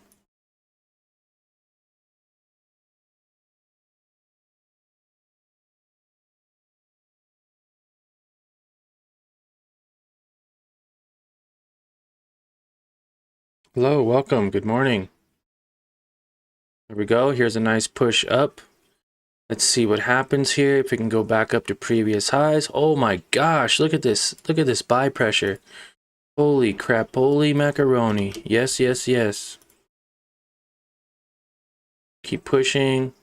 Hello, welcome. Good morning. There we go. Here's a nice push up. Let's see what happens here. If we can go back up to previous highs. Oh my gosh, look at this. Look at this buy pressure. Holy crap. Holy macaroni. Yes, yes, yes. Keep pushing.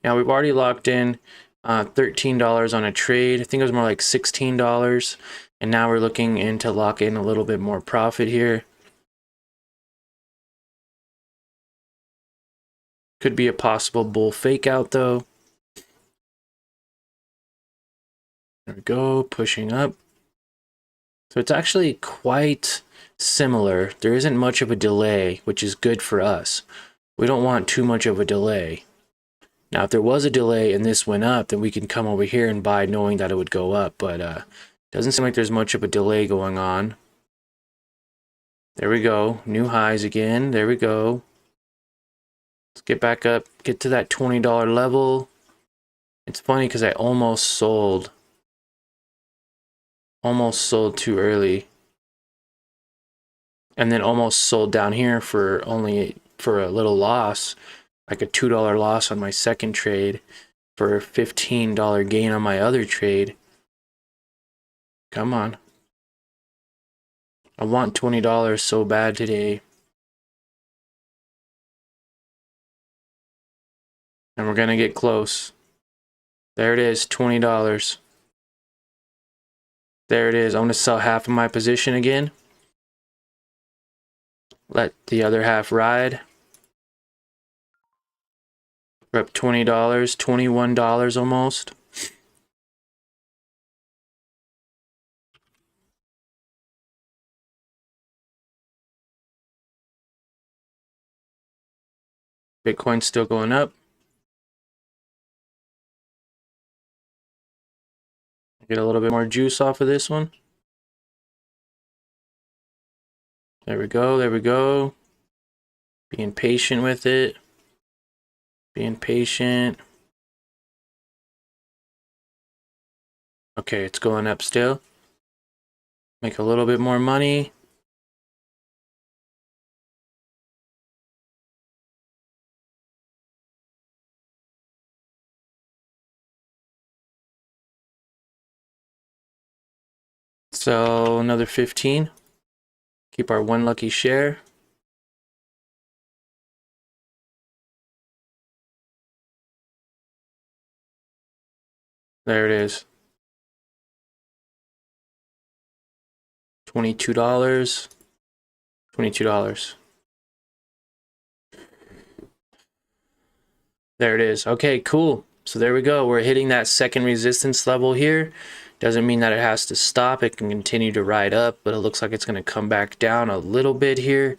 Now we've already locked in $13 on a trade. I think it was more like $16. And now we're looking to lock in a little bit more profit here. Could be a possible bull fake out though. There we go, pushing up. So it's actually quite similar. There isn't much of a delay, which is good for us. We don't want too much of a delay. Now, if there was a delay and this went up, then we can come over here and buy knowing that it would go up. But doesn't seem like there's much of a delay going on. There we go. New highs again. There we go. Let's get back up. Get to that $20 level. It's funny because I almost sold. Almost sold too early. And then almost sold down here for a little loss. Like a $2 loss on my second trade for a $15 gain on my other trade. Come on. I want $20 so bad today. And we're going to get close. There it is, $20. There it is. I'm going to sell half of my position again. Let the other half ride. We're up $20, $21 almost. Bitcoin's still going up. Get a little bit more juice off of this one. There we go, there we go. Being patient with it. Being patient. Okay, it's going up still. Make a little bit more money. So another 15. Keep our one lucky share. There it is. $22. $22. There it is. Okay, cool. So there we go. We're hitting that second resistance level here. Doesn't mean that it has to stop. It can continue to ride up, but it looks like it's going to come back down a little bit here.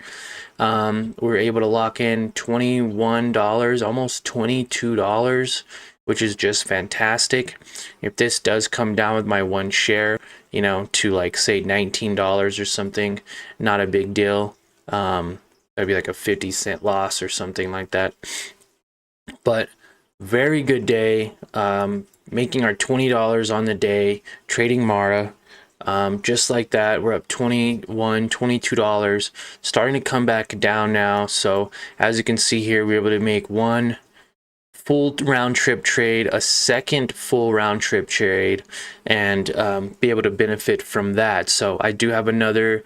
We're able to lock in $21, almost $22, which is just fantastic. If this does come down with my one share, you know, to like say $19 or something, not a big deal. That'd be like a 50-cent loss or something like that. But very good day, making our $20 on the day, trading Mara. Just like that, we're up $21, $22, starting to come back down now. So as you can see here, we're able to make one full round trip trade, a second full round trip trade, and be able to benefit from that. So I do have another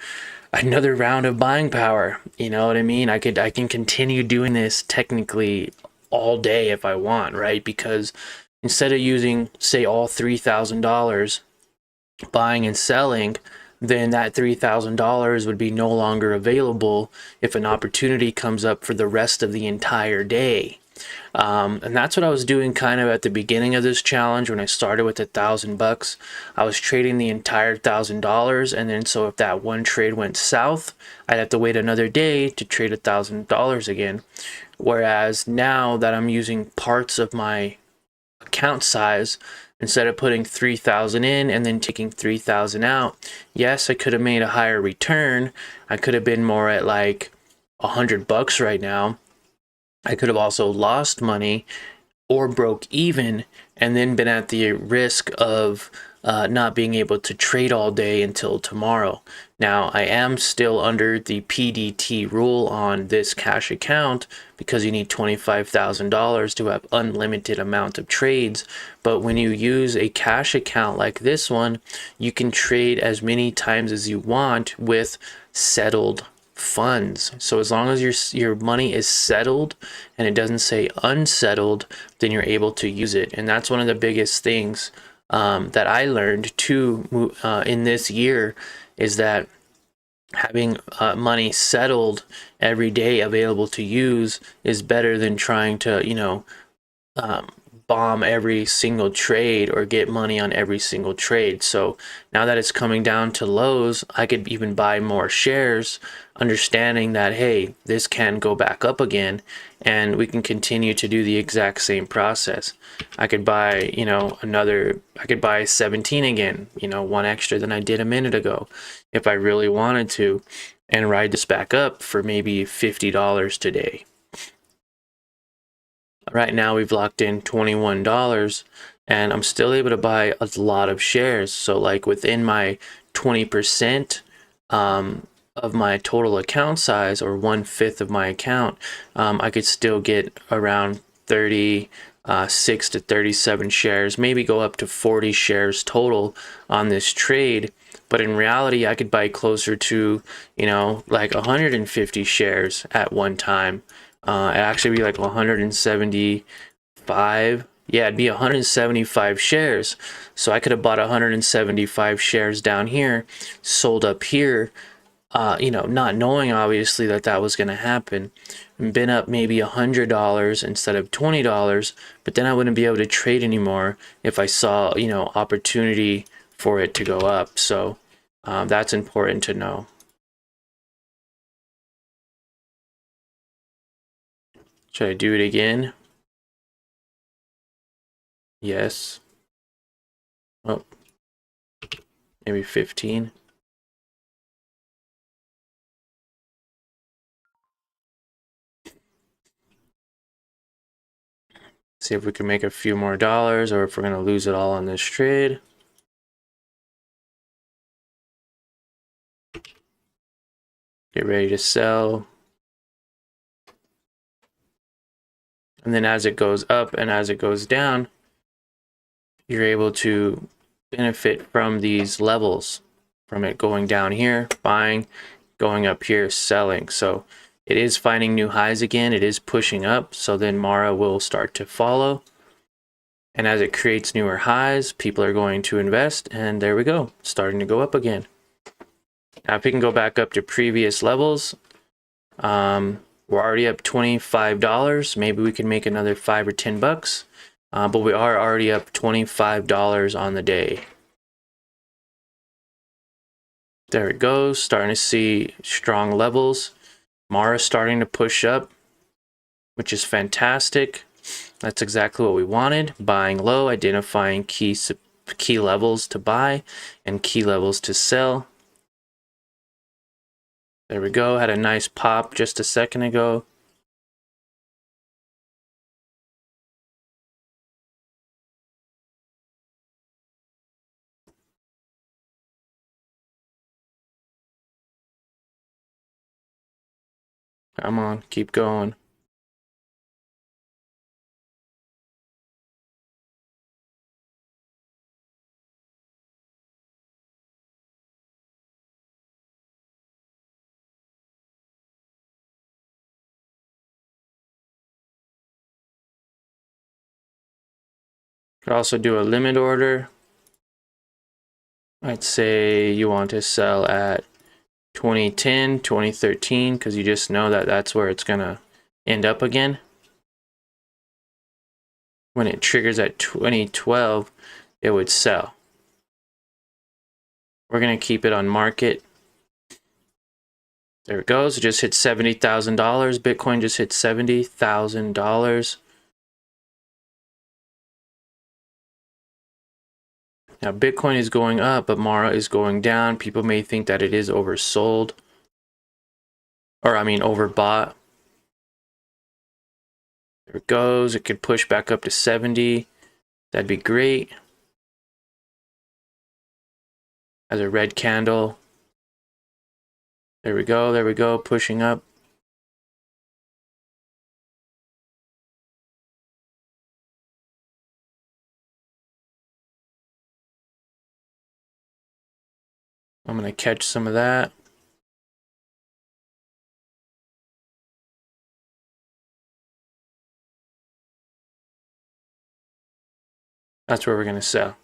round of buying power. You know what I mean? I can continue doing this technically all day if I want, right? Because instead of using, say, all $3,000 buying and selling, then that $3,000 would be no longer available if an opportunity comes up for the rest of the entire day. And that's what I was doing kind of at the beginning of this challenge. When I started with $1,000, I was trading the entire $1,000, and then so if that one trade went south, I'd have to wait another day to trade $1,000 again. Whereas now that I'm using parts of my account size, instead of putting 3,000 in and then taking 3,000 out, yes, I could have made a higher return. I could have been more at like $100 right now. I could have also lost money or broke even and then been at the risk of not being able to trade all day until tomorrow. Now, I am still under the PDT rule on this cash account because you need $25,000 to have unlimited amount of trades. But when you use a cash account like this one, you can trade as many times as you want with settled funds. So as long as your money is settled and it doesn't say unsettled, then you're able to use it. And that's one of the biggest things that I learned too in this year, is that having money settled every day available to use is better than trying to, you know, bomb every single trade or get money on every single trade. So now that it's coming down to lows, I could even buy more shares, understanding that, hey, this can go back up again and we can continue to do the exact same process. I could buy, you know, I could buy 17 again, you know, one extra than I did a minute ago if I really wanted to, and ride this back up for maybe $50 today. Right now we've locked in $21 and I'm still able to buy a lot of shares. So like within my 20% of my total account size, or 1/5 of my account, I could still get around 36 to 37 shares, maybe go up to 40 shares total on this trade. But in reality, I could buy closer to, you know, like 150 shares at one time. It'd actually be like 175. Yeah, it'd be 175 shares. So I could have bought 175 shares down here, sold up here, you know, not knowing obviously that that was going to happen, and been up maybe $100 instead of $20, but then I wouldn't be able to trade anymore if I saw, you know, opportunity for it to go up. So that's important to know. Should I do it again? Yes. Oh, maybe 15. See if we can make a few more dollars, or if we're going to lose it all on this trade. Get ready to sell. And then as it goes up and as it goes down, you're able to benefit from these levels, from it going down here, buying, going up here, selling. So it is finding new highs again. It is pushing up. So then Mara will start to follow. And as it creates newer highs, people are going to invest, and there we go, starting to go up again. Now, if we can go back up to previous levels, we're already up $25. Maybe we can make another 5 or 10 bucks, but we are already up $25 on the day. There it goes, starting to see strong levels. Mara's starting to push up, which is fantastic. That's exactly what we wanted. Buying low, identifying key levels to buy and key levels to sell. There we go, had a nice pop just a second ago. Come on, keep going. Could also do a limit order. I'd say you want to sell at 2010, 2013, because you just know that that's where it's gonna end up again. When it triggers at 2012, it would sell. We're gonna keep it on market. There it goes. It just hit $70,000. Bitcoin just hit $70,000. Now Bitcoin is going up, but Mara is going down. People may think that it is oversold, or I mean overbought. There it goes. It could push back up to 70. That'd be great. As a red candle. There we go. There we go. Pushing up. I'm going to catch some of that. That's where we're going to sell.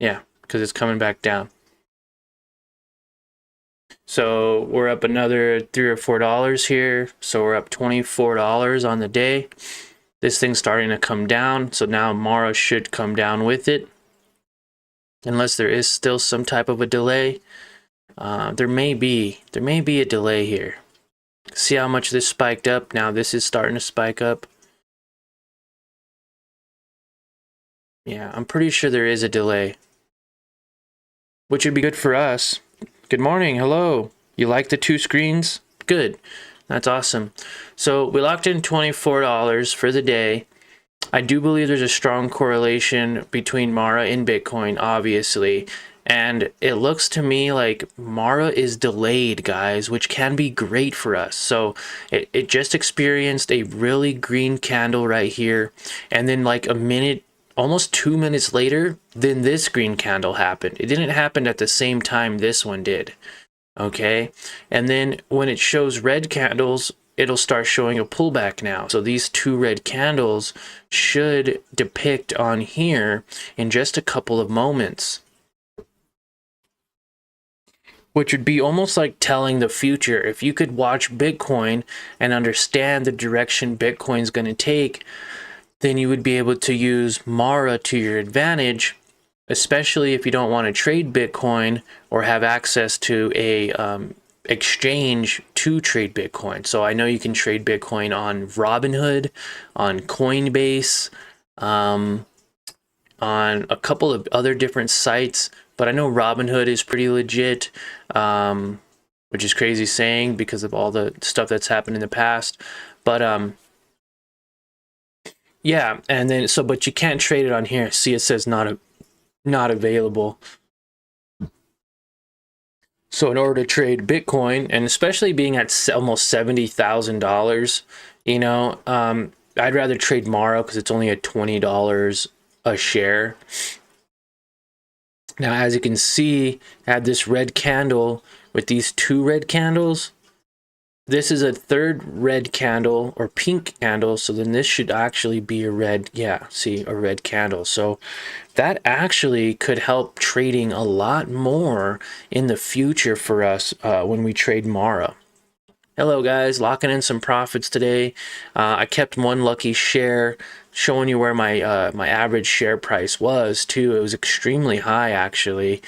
Yeah, because it's coming back down. So we're up another $3 or $4 here. So we're up $24 on the day. This thing's starting to come down. So now Mara should come down with it. Unless there is still some type of a delay. There may be a delay here. See how much this spiked up? Now this is starting to spike up. Yeah, I'm pretty sure there is a delay, which would be good for us. Good morning. Hello. You like the 2 screens? Good. That's awesome. So we locked in $24 for the day. I do believe there's a strong correlation between Mara and Bitcoin, obviously. And it looks to me like Mara is delayed, guys, which can be great for us. So it just experienced a really green candle right here. And then like a minute, almost 2 minutes later, then this green candle happened. It didn't happen at the same time this one did. Okay. And then when it shows red candles, it'll start showing a pullback now. So these 2 red candles should depict on here in just a couple of moments, which would be almost like telling the future. If you could watch Bitcoin and understand the direction Bitcoin's going to take, then you would be able to use Mara to your advantage, especially if you don't want to trade Bitcoin or have access to a exchange to trade Bitcoin. So I know you can trade Bitcoin on Robinhood, on Coinbase, on a couple of other different sites, but I know Robinhood is pretty legit, which is crazy saying because of all the stuff that's happened in the past. But yeah, and then but you can't trade it on here. See, it says not available. So in order to trade Bitcoin, and especially being at almost $70,000, you know, I'd rather trade Mara because it's only at $20 a share. Now, as you can see, I had this red candle with these 2 red candles. this is a third red candle or pink candle, so then this should actually be a red, yeah, see, a red candle. So that actually could help trading a lot more in the future for us when we trade Mara. Hello guys, locking in some profits today. I kept one lucky share, showing you where my my average share price was too. It was extremely high actually.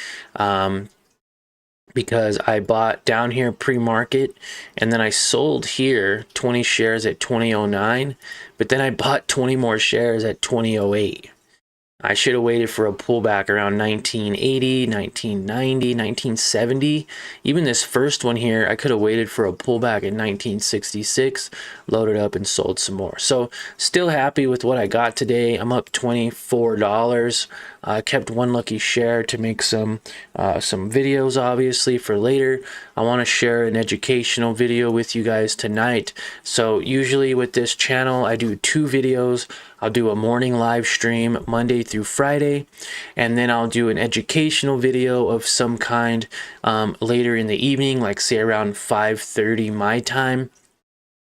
Because I bought down here pre-market and then I sold here 20 shares at 2009, but then I bought 20 more shares at 2008. I should have waited for a pullback around 1980, 1990, 1970. Even this first one here, I could have waited for a pullback in 1966, loaded up and sold some more. So still happy with what I got today. I'm up $24. I kept one lucky share to make some videos, obviously, for later. I want to share an educational video with you guys tonight. So usually with this channel, I do 2 videos. I'll do a morning live stream Monday through Friday, and then I'll do an educational video of some kind later in the evening, like say around 5:30 my time.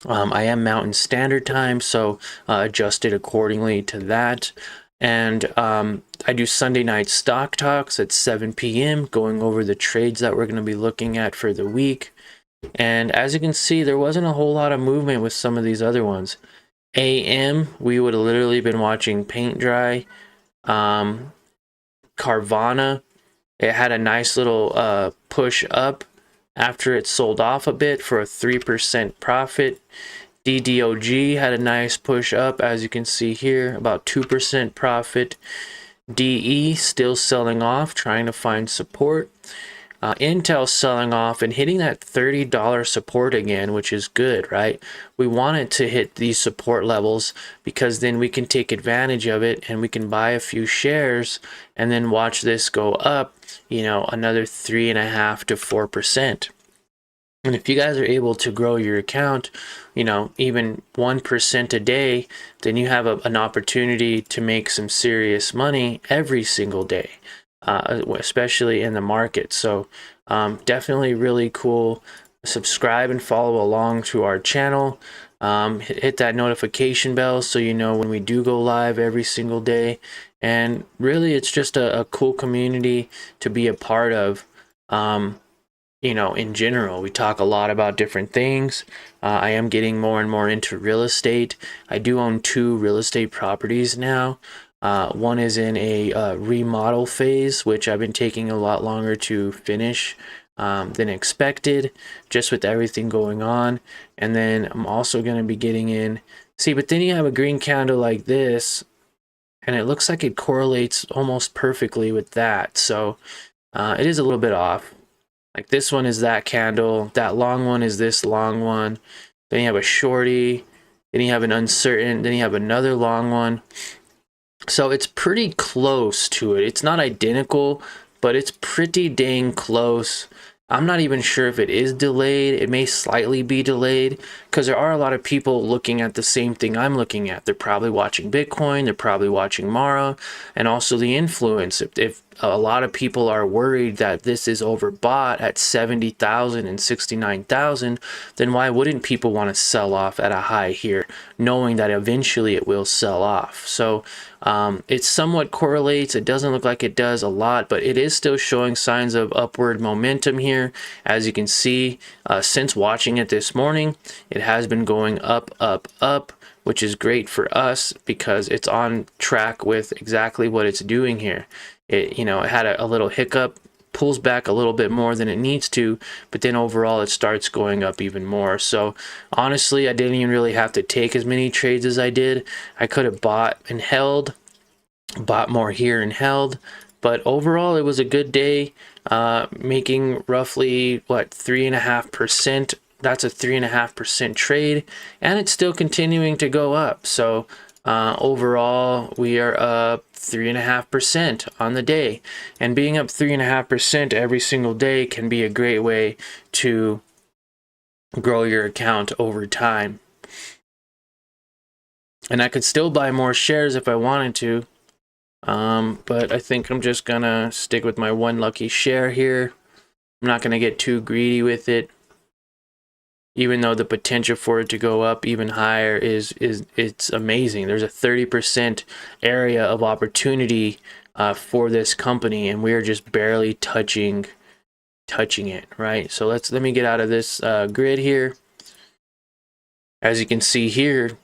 I am Mountain Standard Time, so adjusted accordingly to that. And I do Sunday night stock talks at 7 p.m. going over the trades that we're going to be looking at for the week. And as you can see, there wasn't a whole lot of movement with some of these other ones. AM, we would have literally been watching paint dry. Carvana, it had a nice little push up after it sold off a bit for a 3% profit. DDOG had a nice push up, as you can see here, about 2% profit. DE still selling off, trying to find support. Intel selling off and hitting that $30 support again, which is good, right? We want it to hit these support levels because then we can take advantage of it and we can buy a few shares and then watch this go up, you know, another 3.5 to 4%. And if you guys are able to grow your account, you know, even 1% a day, then you have an opportunity to make some serious money every single day. Especially in the market. So definitely really cool. Subscribe and follow along to our channel. Hit that notification bell so you know when we do go live every single day. And really, it's just a cool community to be a part of. You know, in general, we talk a lot about different things. I am getting more and more into real estate. I do own 2 real estate properties now. One is in a remodel phase, which I've been taking a lot longer to finish than expected, just with everything going on. And then I'm also going to be getting in. See, but then you have a green candle like this, and it looks like it correlates almost perfectly with that. So it is a little bit off. Like this one is that candle, that long one is this long one. Then you have a shorty, then you have an uncertain, then you have another long one. So it's pretty close to it. It's not identical, but it's pretty dang close. I'm not even sure if it is delayed. It may slightly be delayed because there are a lot of people looking at the same thing I'm looking at. They're probably watching Bitcoin. They're probably watching Mara and also the influence. If a lot of people are worried that this is overbought at 70,000 and 69,000, then why wouldn't people want to sell off at a high here, knowing that eventually it will sell off? So it somewhat correlates. It doesn't look like it does a lot, but it is still showing signs of upward momentum here. As you can see, since watching it this morning, it has been going up, up, up, which is great for us because it's on track with exactly what it's doing here. It, you know, it had a little hiccup, pulls back a little bit more than it needs to, but then overall it starts going up even more. So honestly, I didn't even really have to take as many trades as I did. I could have bought and held, bought more here and held, but overall it was a good day, making roughly what, 3.5%. That's a 3.5% trade, and it's still continuing to go up. So overall we are up 3.5% on the day, and being up 3.5% every single day can be a great way to grow your account over time. And I could still buy more shares if I wanted to, but I think I'm just gonna stick with my one lucky share here. I'm not gonna get too greedy with it. even though the potential for it to go up even higher it's amazing. There's a 30% area of opportunity for this company, and we're just barely touching it, right? So let me get out of this grid here. As you can see here,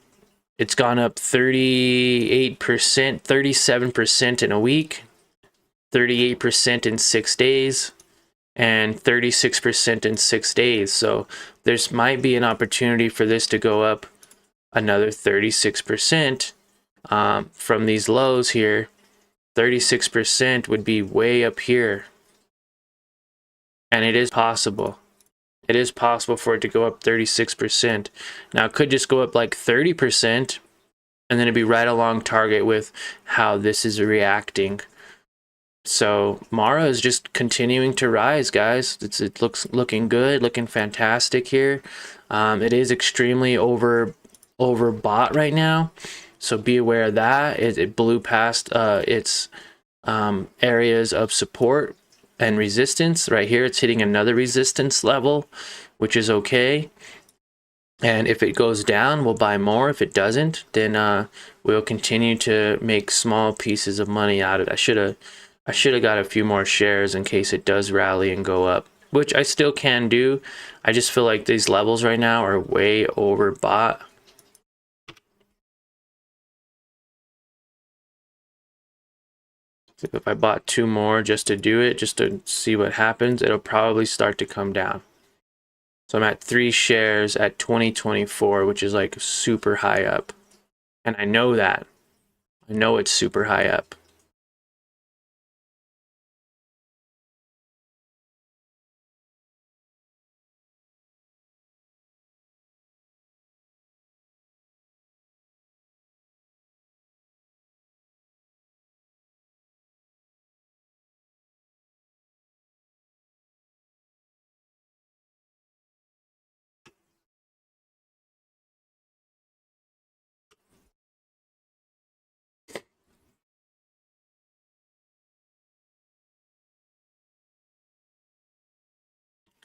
it's gone up 38%, 37% in a week, 38% in 6 days, and 36% in 6 days. So there's might be an opportunity for this to go up another 36% from these lows here. 36% would be way up here. And it is possible. It is possible for it to go up 36%. Now it could just go up like 30%, and then it'd be right along target with how this is reacting. So Mara is just continuing to rise, guys. It looking good, looking fantastic here. It is extremely overbought right now, so be aware of that. It blew past its areas of support and resistance. Right here, it's hitting another resistance level, which is okay. And if it goes down, we'll buy more. If it doesn't, then we'll continue to make small pieces of money out of it. I should have got a few more shares in case it does rally and go up, which I still can do. I just feel like these levels right now are way overbought. If I bought 2 more just to do it, just to see what happens, it'll probably start to come down. So I'm at 3 shares at 2024, which is like super high up. And I know that. I know it's super high up.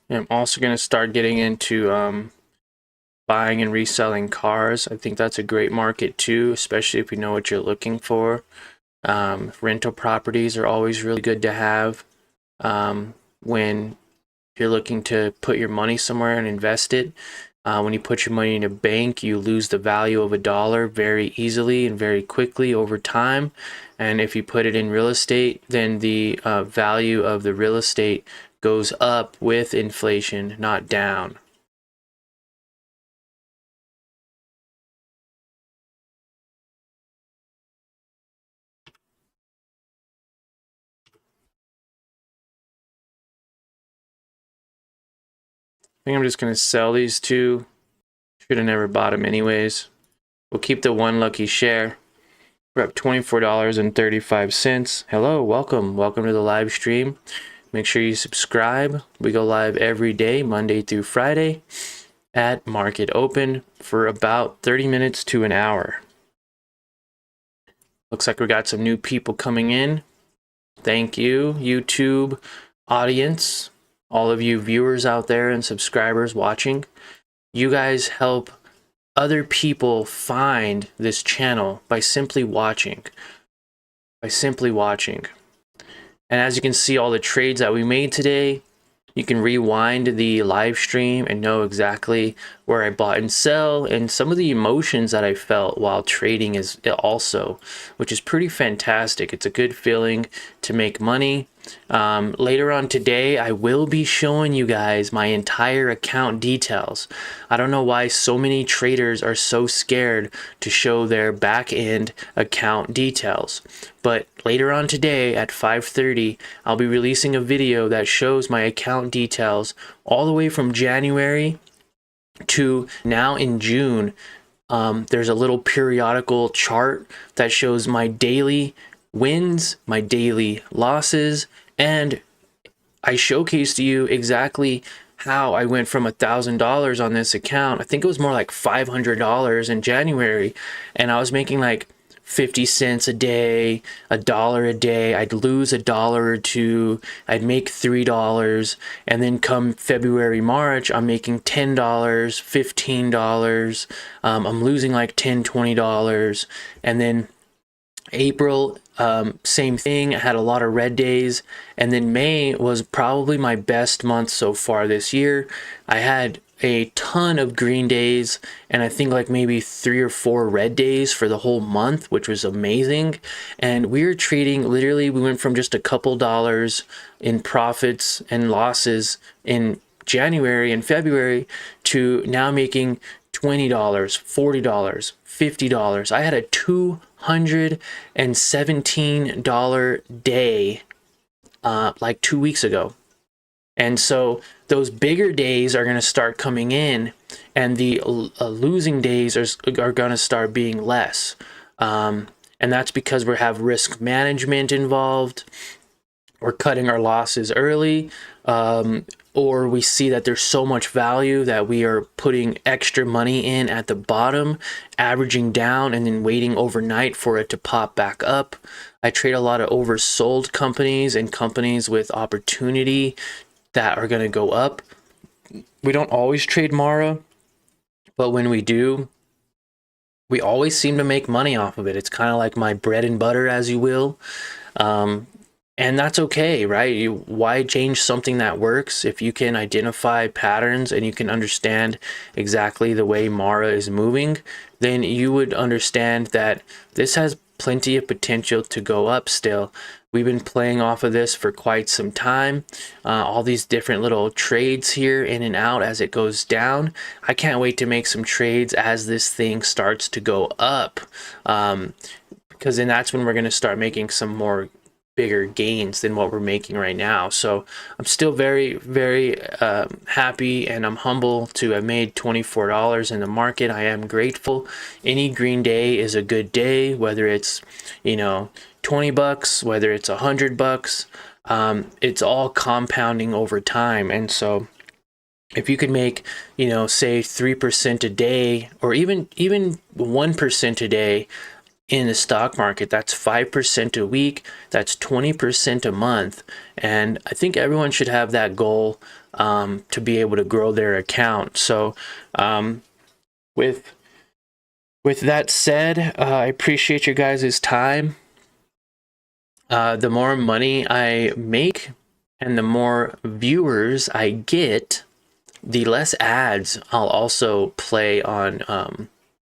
And I'm also going to start getting into buying and reselling cars. I think that's a great market too, especially if you know what you're looking for. Rental properties are always really good to have when you're looking to put your money somewhere and invest it. When you put your money in a bank, you lose the value of $1 very easily and very quickly over time. And if you put it in real estate, then the value of the real estate goes up with inflation, not down. I think I'm just going to sell these 2. Should have never bought them anyways. We'll keep the 1 lucky share. We're up $24.35. Hello, welcome to the live stream. Make sure you subscribe. We go live every day, Monday through Friday, at market open for about 30 minutes to an hour. Looks like we got some new people coming in. Thank you, YouTube audience, all of you viewers out there and subscribers watching. You guys help other people find this channel by simply watching. And as you can see, all the trades that we made today, you can rewind the live stream and know exactly where I bought and sell, and some of the emotions that I felt while trading is also, which is pretty fantastic. It's a good feeling to make money. Later on today, I will be showing you guys my entire account details. I don't know why so many traders are so scared to show their back-end account details. But later on today at 5:30, I'll be releasing a video that shows my account details all the way from January to now in June. There's a little periodical chart that shows my daily wins, my daily losses, and I showcased to you exactly how I went from $1,000 on this account. I think it was more like $500 in January, and I was making like 50 cents a day, $1 a day. I'd lose $1 or $2. I'd make $3. And then come February, March, I'm making $10, $15. I'm losing like $10, $20. And then April, same thing. I had a lot of red days. And then May was probably my best month so far this year. I had a ton of green days, and I think like maybe 3 or 4 red days for the whole month, which was amazing. And we were trading, literally, we went from just a couple dollars in profits and losses in January and February to now making $20, $40, $50. I had a $217 day like 2 weeks ago. And so those bigger days are going to start coming in, and the losing days are going to start being less. And that's because we have risk management involved. We're cutting our losses early, or we see that there's so much value that we are putting extra money in at the bottom, averaging down, and then waiting overnight for it to pop back up. I trade a lot of oversold companies and companies with opportunity that are going to go up. We don't always trade Mara, but when we do, we always seem to make money off of it. It's kind of like my bread and butter, as you will. And that's okay, right? Why change something that works? If you can identify patterns and you can understand exactly the way Mara is moving, then you would understand that this has plenty of potential to go up still. We've been playing off of this for quite some time. All these different little trades here in and out as it goes down. I can't wait to make some trades as this thing starts to go up, because then that's when we're going to start making some more bigger gains than what we're making right now. So I'm still very, very happy, and I'm humble to have made $24 in the market. I am grateful. Any green day is a good day, whether it's, you know, $20, whether it's $100. It's all compounding over time. And so if you could make, you know, say 3% a day, or even 1% a day in the stock market, that's 5% a week, that's 20% a month. And I think everyone should have that goal to be able to grow their account. So with that said, I appreciate your guys' time. The more money I make and the more viewers I get, the less ads I'll also play on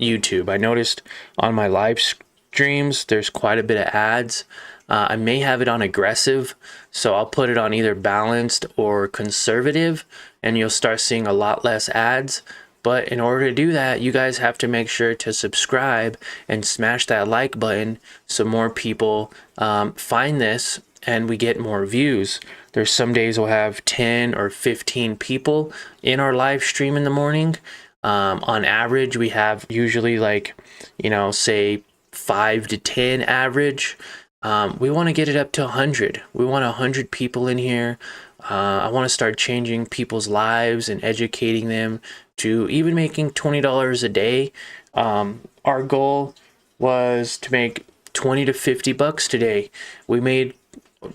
YouTube. I noticed on my live streams there's quite a bit of ads. I may have it on aggressive, so I'll put it on either balanced or conservative, and you'll start seeing a lot less ads. But in order to do that, you guys have to make sure to subscribe and smash that like button so more people find this and we get more views. There's some days we'll have 10 or 15 people in our live stream in the morning. On average, we have usually like, you know, say 5 to 10 average. We want to get it up to 100. We want 100 people in here. I want to start changing people's lives and educating them to even making $20 a day. Our goal was to make $20 to $50 today. We made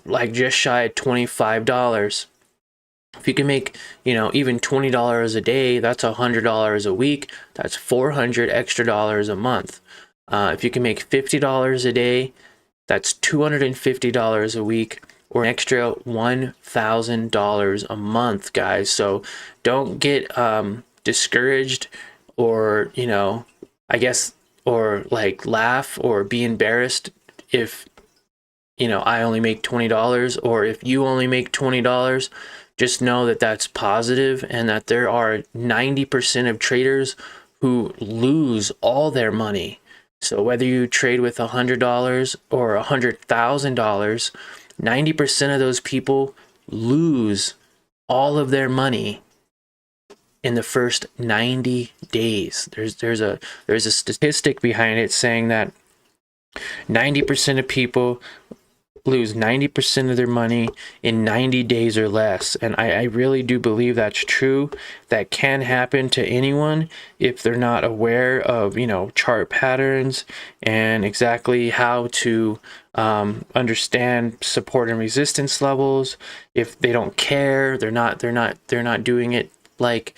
like just shy of $25. If you can make, you know, even $20 a day, that's $100 a week. That's $400 extra dollars a month. If you can make $50 a day, that's $250 a week, or an extra $1,000 a month, guys. So don't get discouraged, or, you know, I guess, or like laugh or be embarrassed if, you know, I only make $20, or if you only make $20. Just know that that's positive, and that there are 90% of traders who lose all their money. So whether you trade with $100 or $100,000, 90% of those people lose all of their money in the first 90 days. There's a statistic behind it saying that 90% of people lose 90% of their money in 90 days or less. And I really do believe that's true. That can happen to anyone if they're not aware of, you know, chart patterns and exactly how to understand support and resistance levels. If they don't care, they're not doing it like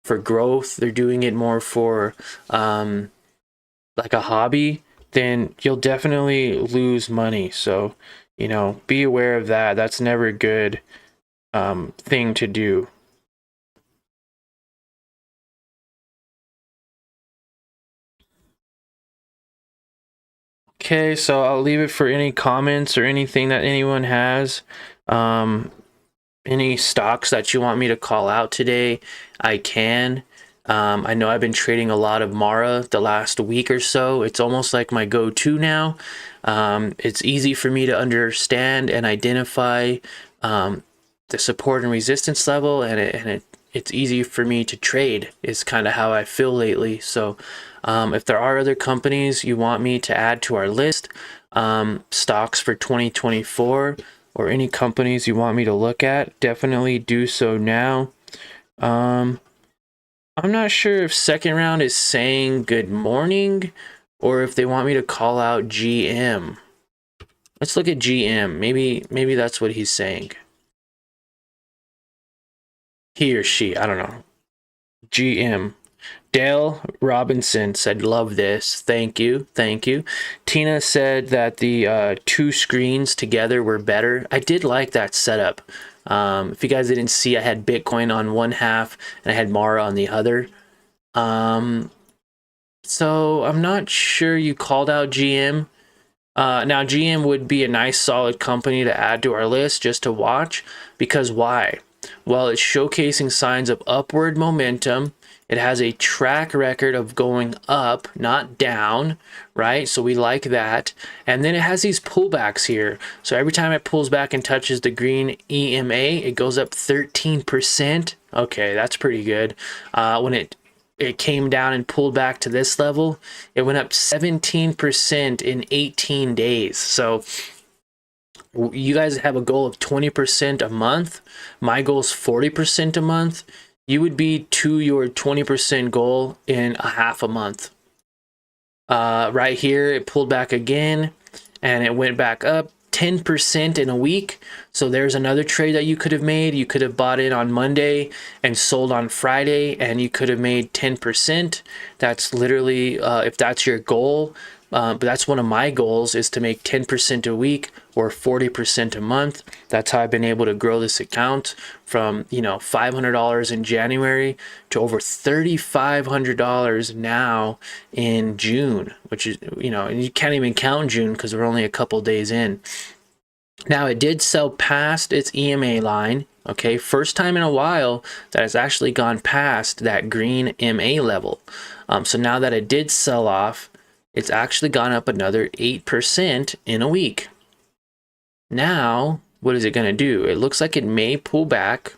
for growth, they're doing it more for like a hobby, then you'll definitely lose money. So, you know, be aware of that. That's never a good thing to do. Okay, so I'll leave it for any comments or anything that anyone has. Any stocks that you want me to call out today, I can. I know I've been trading a lot of Mara the last week or so. It's almost like my go-to now. It's easy for me to understand and identify the support and resistance level, and it's easy for me to trade is kind of how I feel lately. So if there are other companies you want me to add to our list, stocks for 2024, or any companies you want me to look at, definitely do so now. I'm not sure if Second Round is saying good morning or if they want me to call out GM. Let's look at GM. Maybe that's what he's saying. He or she, I don't know. GM. Dale Robinson said, love this. Thank you. Thank you. Tina said that the two screens together were better. I did like that setup. If you guys didn't see, I had Bitcoin on one half and I had Mara on the other. So I'm not sure you called out GM. Now, GM would be a nice solid company to add to our list just to watch. Because why? Well, it's showcasing signs of upward momentum. It has a track record of going up, not down, right? So we like that. And then it has these pullbacks here. So every time it pulls back and touches the green EMA, it goes up 13%. Okay, that's pretty good. When it came down and pulled back to this level, it went up 17% in 18 days. So you guys have a goal of 20% a month. My goal is 40% a month. You would be to your 20% goal in a half a month. Right here, it pulled back again and it went back up 10% in a week. So there's another trade that you could have made. You could have bought in on Monday and sold on Friday, and you could have made 10%. That's literally, if that's your goal, but that's one of my goals, is to make 10% a week or 40% a month. That's how I've been able to grow this account from, you know, $500 in January to over $3,500 now in June, which is, you know, and you can't even count June because we're only a couple days in. Now, it did sell past its EMA line. Okay, first time in a while that has actually gone past that green MA level. So now that it did sell off, it's actually gone up another 8% in a week. Now, what is it going to do? It looks like it may pull back,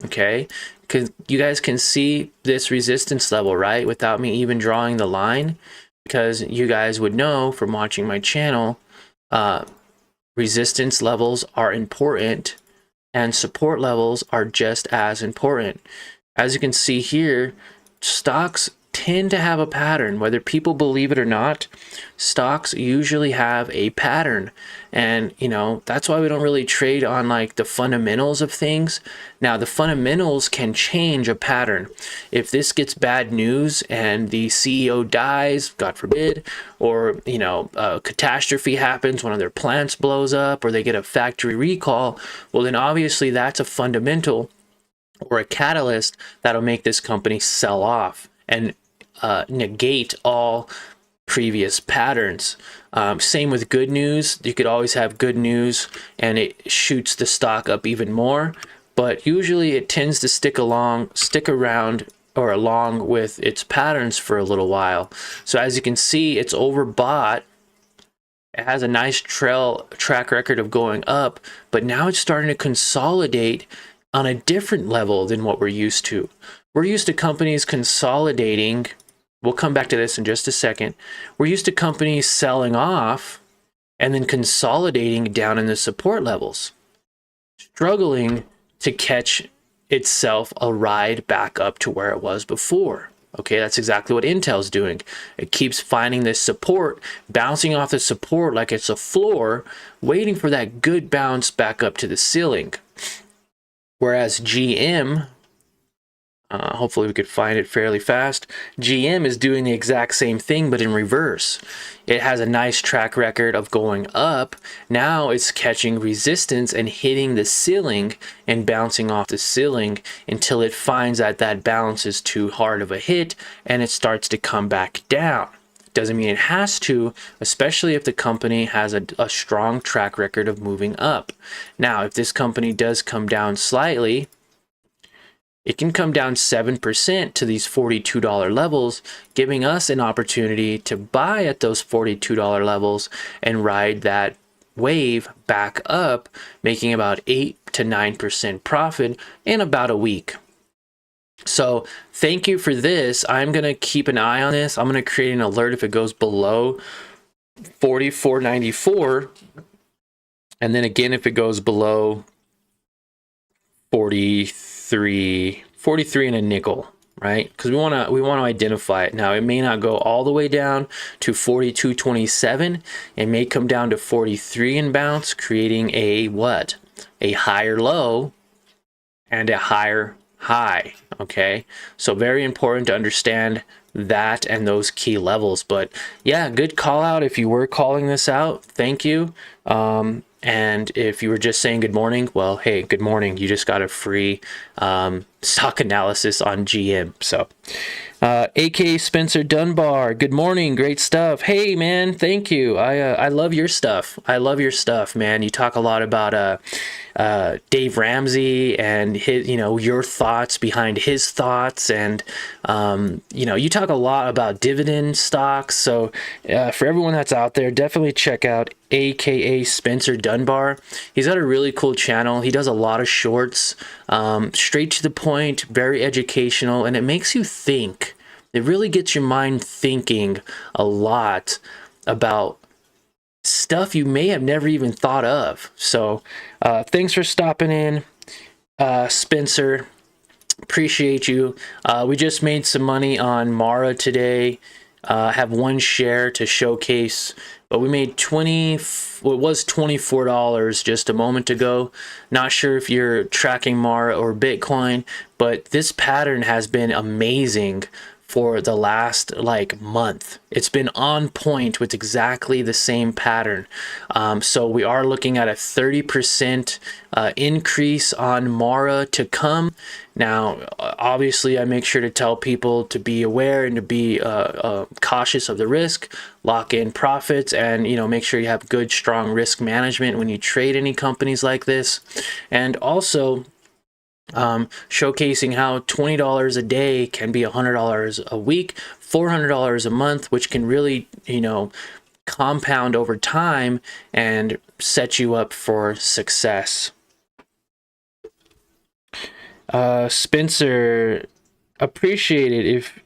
okay? Because you guys can see this resistance level, right? Without me even drawing the line, because you guys would know from watching my channel, resistance levels are important and support levels are just as important. As you can see here, stocks tend to have a pattern. Whether people believe it or not, stocks usually have a pattern. And, you know, that's why we don't really trade on like the fundamentals of things. Now, the fundamentals can change a pattern. If this gets bad news and the CEO dies, God forbid, or, you know, a catastrophe happens, one of their plants blows up, or they get a factory recall, well, then obviously that's a fundamental or a catalyst that'll make this company sell off and negate all previous patterns. Same with good news. You could always have good news and it shoots the stock up even more, but usually it tends to stick around or along with its patterns for a little while. So as you can see, it's overbought. It has a nice track record of going up, but now it's starting to consolidate on a different level than what we're used to. We're used to companies consolidating. We'll come back to this in just a second. We're used to companies selling off and then consolidating down in the support levels, struggling to catch itself a ride back up to where it was before. Okay, that's exactly what Intel's doing. It keeps finding this support, bouncing off the support like it's a floor, waiting for that good bounce back up to the ceiling. Whereas GM, hopefully we could find it fairly fast, GM is doing the exact same thing, but in reverse. It has a nice track record of going up. Now it's catching resistance and hitting the ceiling and bouncing off the ceiling until it finds that that bounce is too hard of a hit and it starts to come back down. Doesn't mean it has to, especially if the company has a strong track record of moving up. Now, if this company does come down slightly, it can come down 7% to these $42 levels, giving us an opportunity to buy at those $42 levels and ride that wave back up, making about 8 to 9% profit in about a week. So thank you for this. I'm going to keep an eye on this. I'm going to create an alert if it goes below 44.94. And then again, if it goes below 43 and a nickel, right? Because we want to identify it. Now it may not go all the way down to 42.27. It may come down to 43 and bounce, creating a what? A higher low and a higher high. Okay, so very important to understand that and those key levels. But yeah, good call out if you were calling this out. Thank you. And if you were just saying good morning, well, hey, good morning. You just got a free stock analysis on GM. So aka Spencer Dunbar, good morning, great stuff. Hey man, thank you. I love your stuff. I love your stuff, man. You talk a lot about Dave Ramsey and his, your thoughts behind his thoughts, and you talk a lot about dividend stocks. So for everyone that's out there, definitely check out aka Spencer Dunbar. He's got a really cool channel. He does a lot of shorts, straight to the point, very educational, and it makes you think. It really gets your mind thinking a lot about stuff you may have never even thought of. So thanks for stopping in, Spencer. Appreciate you. We just made some money on Mara today. Have one share to showcase, but we made it was $24 just a moment ago. Not sure if you're tracking Mara or Bitcoin, but this pattern has been amazing for the last month. It's been on point with exactly the same pattern. So we are looking at a 30% increase on Mara to come. Now, obviously, I make sure to tell people to be aware and to be cautious of the risk, lock in profits, and make sure you have good, strong risk management when you trade any companies like this. And also, showcasing how $20 a day can be $100 a week, $400 a month, which can really, compound over time and set you up for success. Spencer, appreciate it if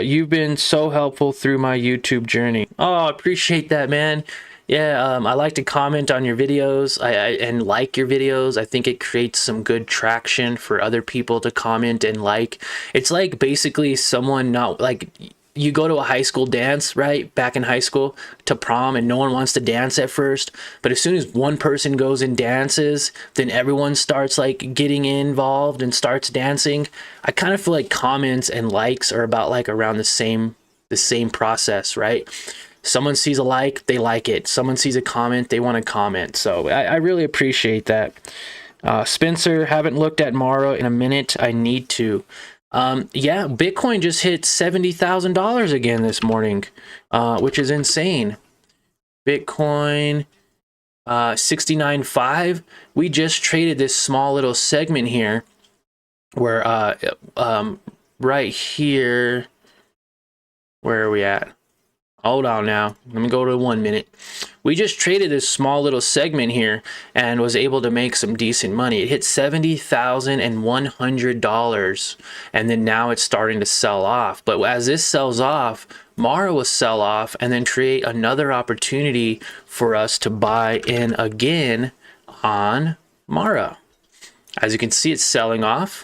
you've been so helpful through my YouTube journey. Oh, appreciate that, man. Yeah, I like to comment on your videos and like your videos. I think it creates some good traction for other people to comment and like. It's like basically someone not like you go to a high school dance, right? Back in high school to prom, and no one wants to dance at first. But as soon as one person goes and dances, then everyone starts getting involved and starts dancing. I kind of feel like comments and likes are about around the same process, right? Someone sees a like, they like it. Someone sees a comment, they want to comment. So I really appreciate that. Spencer, haven't looked at Mara in a minute. I need to. Yeah, Bitcoin just hit $70,000 again this morning, which is insane. Bitcoin, 69.5. We just traded this small little segment here where right here, where are we at? Hold on now. Let me go to 1 minute. We just traded this small little segment here and was able to make some decent money. It hit $70,100, and then now it's starting to sell off. But as this sells off, Mara will sell off and then create another opportunity for us to buy in again on Mara. As you can see, it's selling off.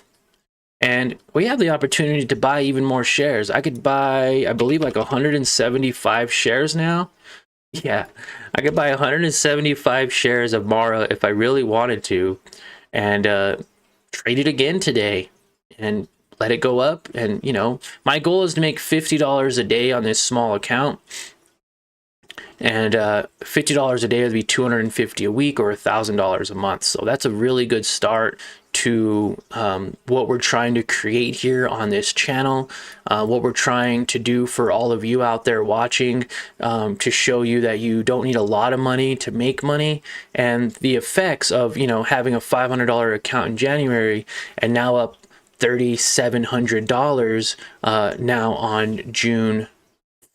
And we have the opportunity to buy even more shares. I could buy, I believe, like 175 shares now. Yeah, I could buy 175 shares of Mara if I really wanted to, and trade it again today and let it go up. And, you know, my goal is to make $50 a day on this small account. And $50 a day would be $250 a week or $1,000 a month. So that's a really good start to what we're trying to create here on this channel, what we're trying to do for all of you out there watching, to show you that you don't need a lot of money to make money, and the effects of, you know, having a $500 account in January and now up $3,700 now on June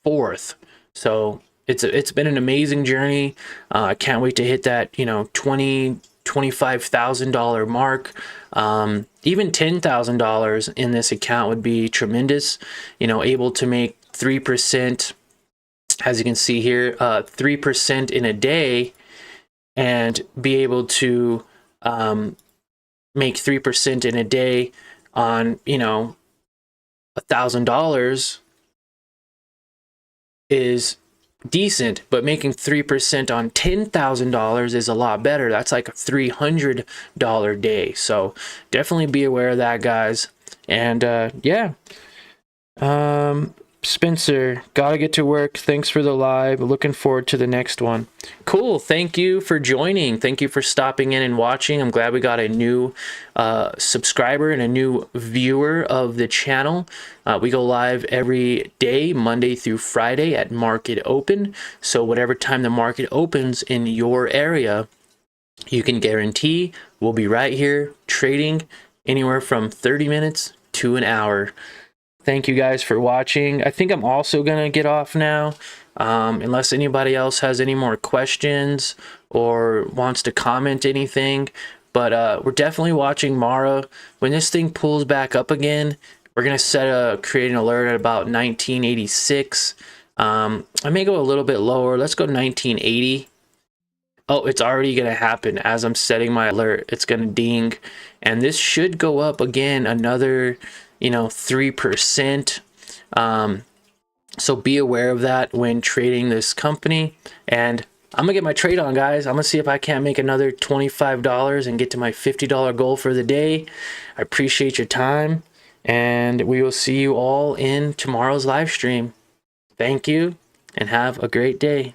4th. So it's been an amazing journey. I can't wait to hit that, you know, $25,000 mark. Even $10,000 in this account would be tremendous. You know, able to make 3%, as you can see here, 3% in a day, and be able to make 3% in a day on, you know, $1,000 is decent, but making 3% on $10,000 is a lot better. That's like a $300 day. So definitely be aware of that, guys. And yeah, Spencer, gotta get to work. Thanks for the live. Looking forward to the next one. Cool. Thank you for joining. Thank you for stopping in and watching. I'm glad we got a new subscriber and a new viewer of the channel. We go live every day, Monday through Friday at market open. So whatever time the market opens in your area, you can guarantee we'll be right here trading anywhere from 30 minutes to an hour. Thank you guys for watching. I think I'm also going to get off now, unless anybody else has any more questions or wants to comment anything. But we're definitely watching Mara. When this thing pulls back up again, we're going to create an alert at about 1986. I may go a little bit lower. Let's go 1980. Oh, it's already going to happen as I'm setting my alert. It's going to ding. And this should go up again another, you know, 3%. So be aware of that when trading this company. And I'm gonna get my trade on, guys. I'm gonna see if I can't make another $25 and get to my $50 goal for the day. I appreciate your time, and we will see you all in tomorrow's live stream. Thank you and have a great day.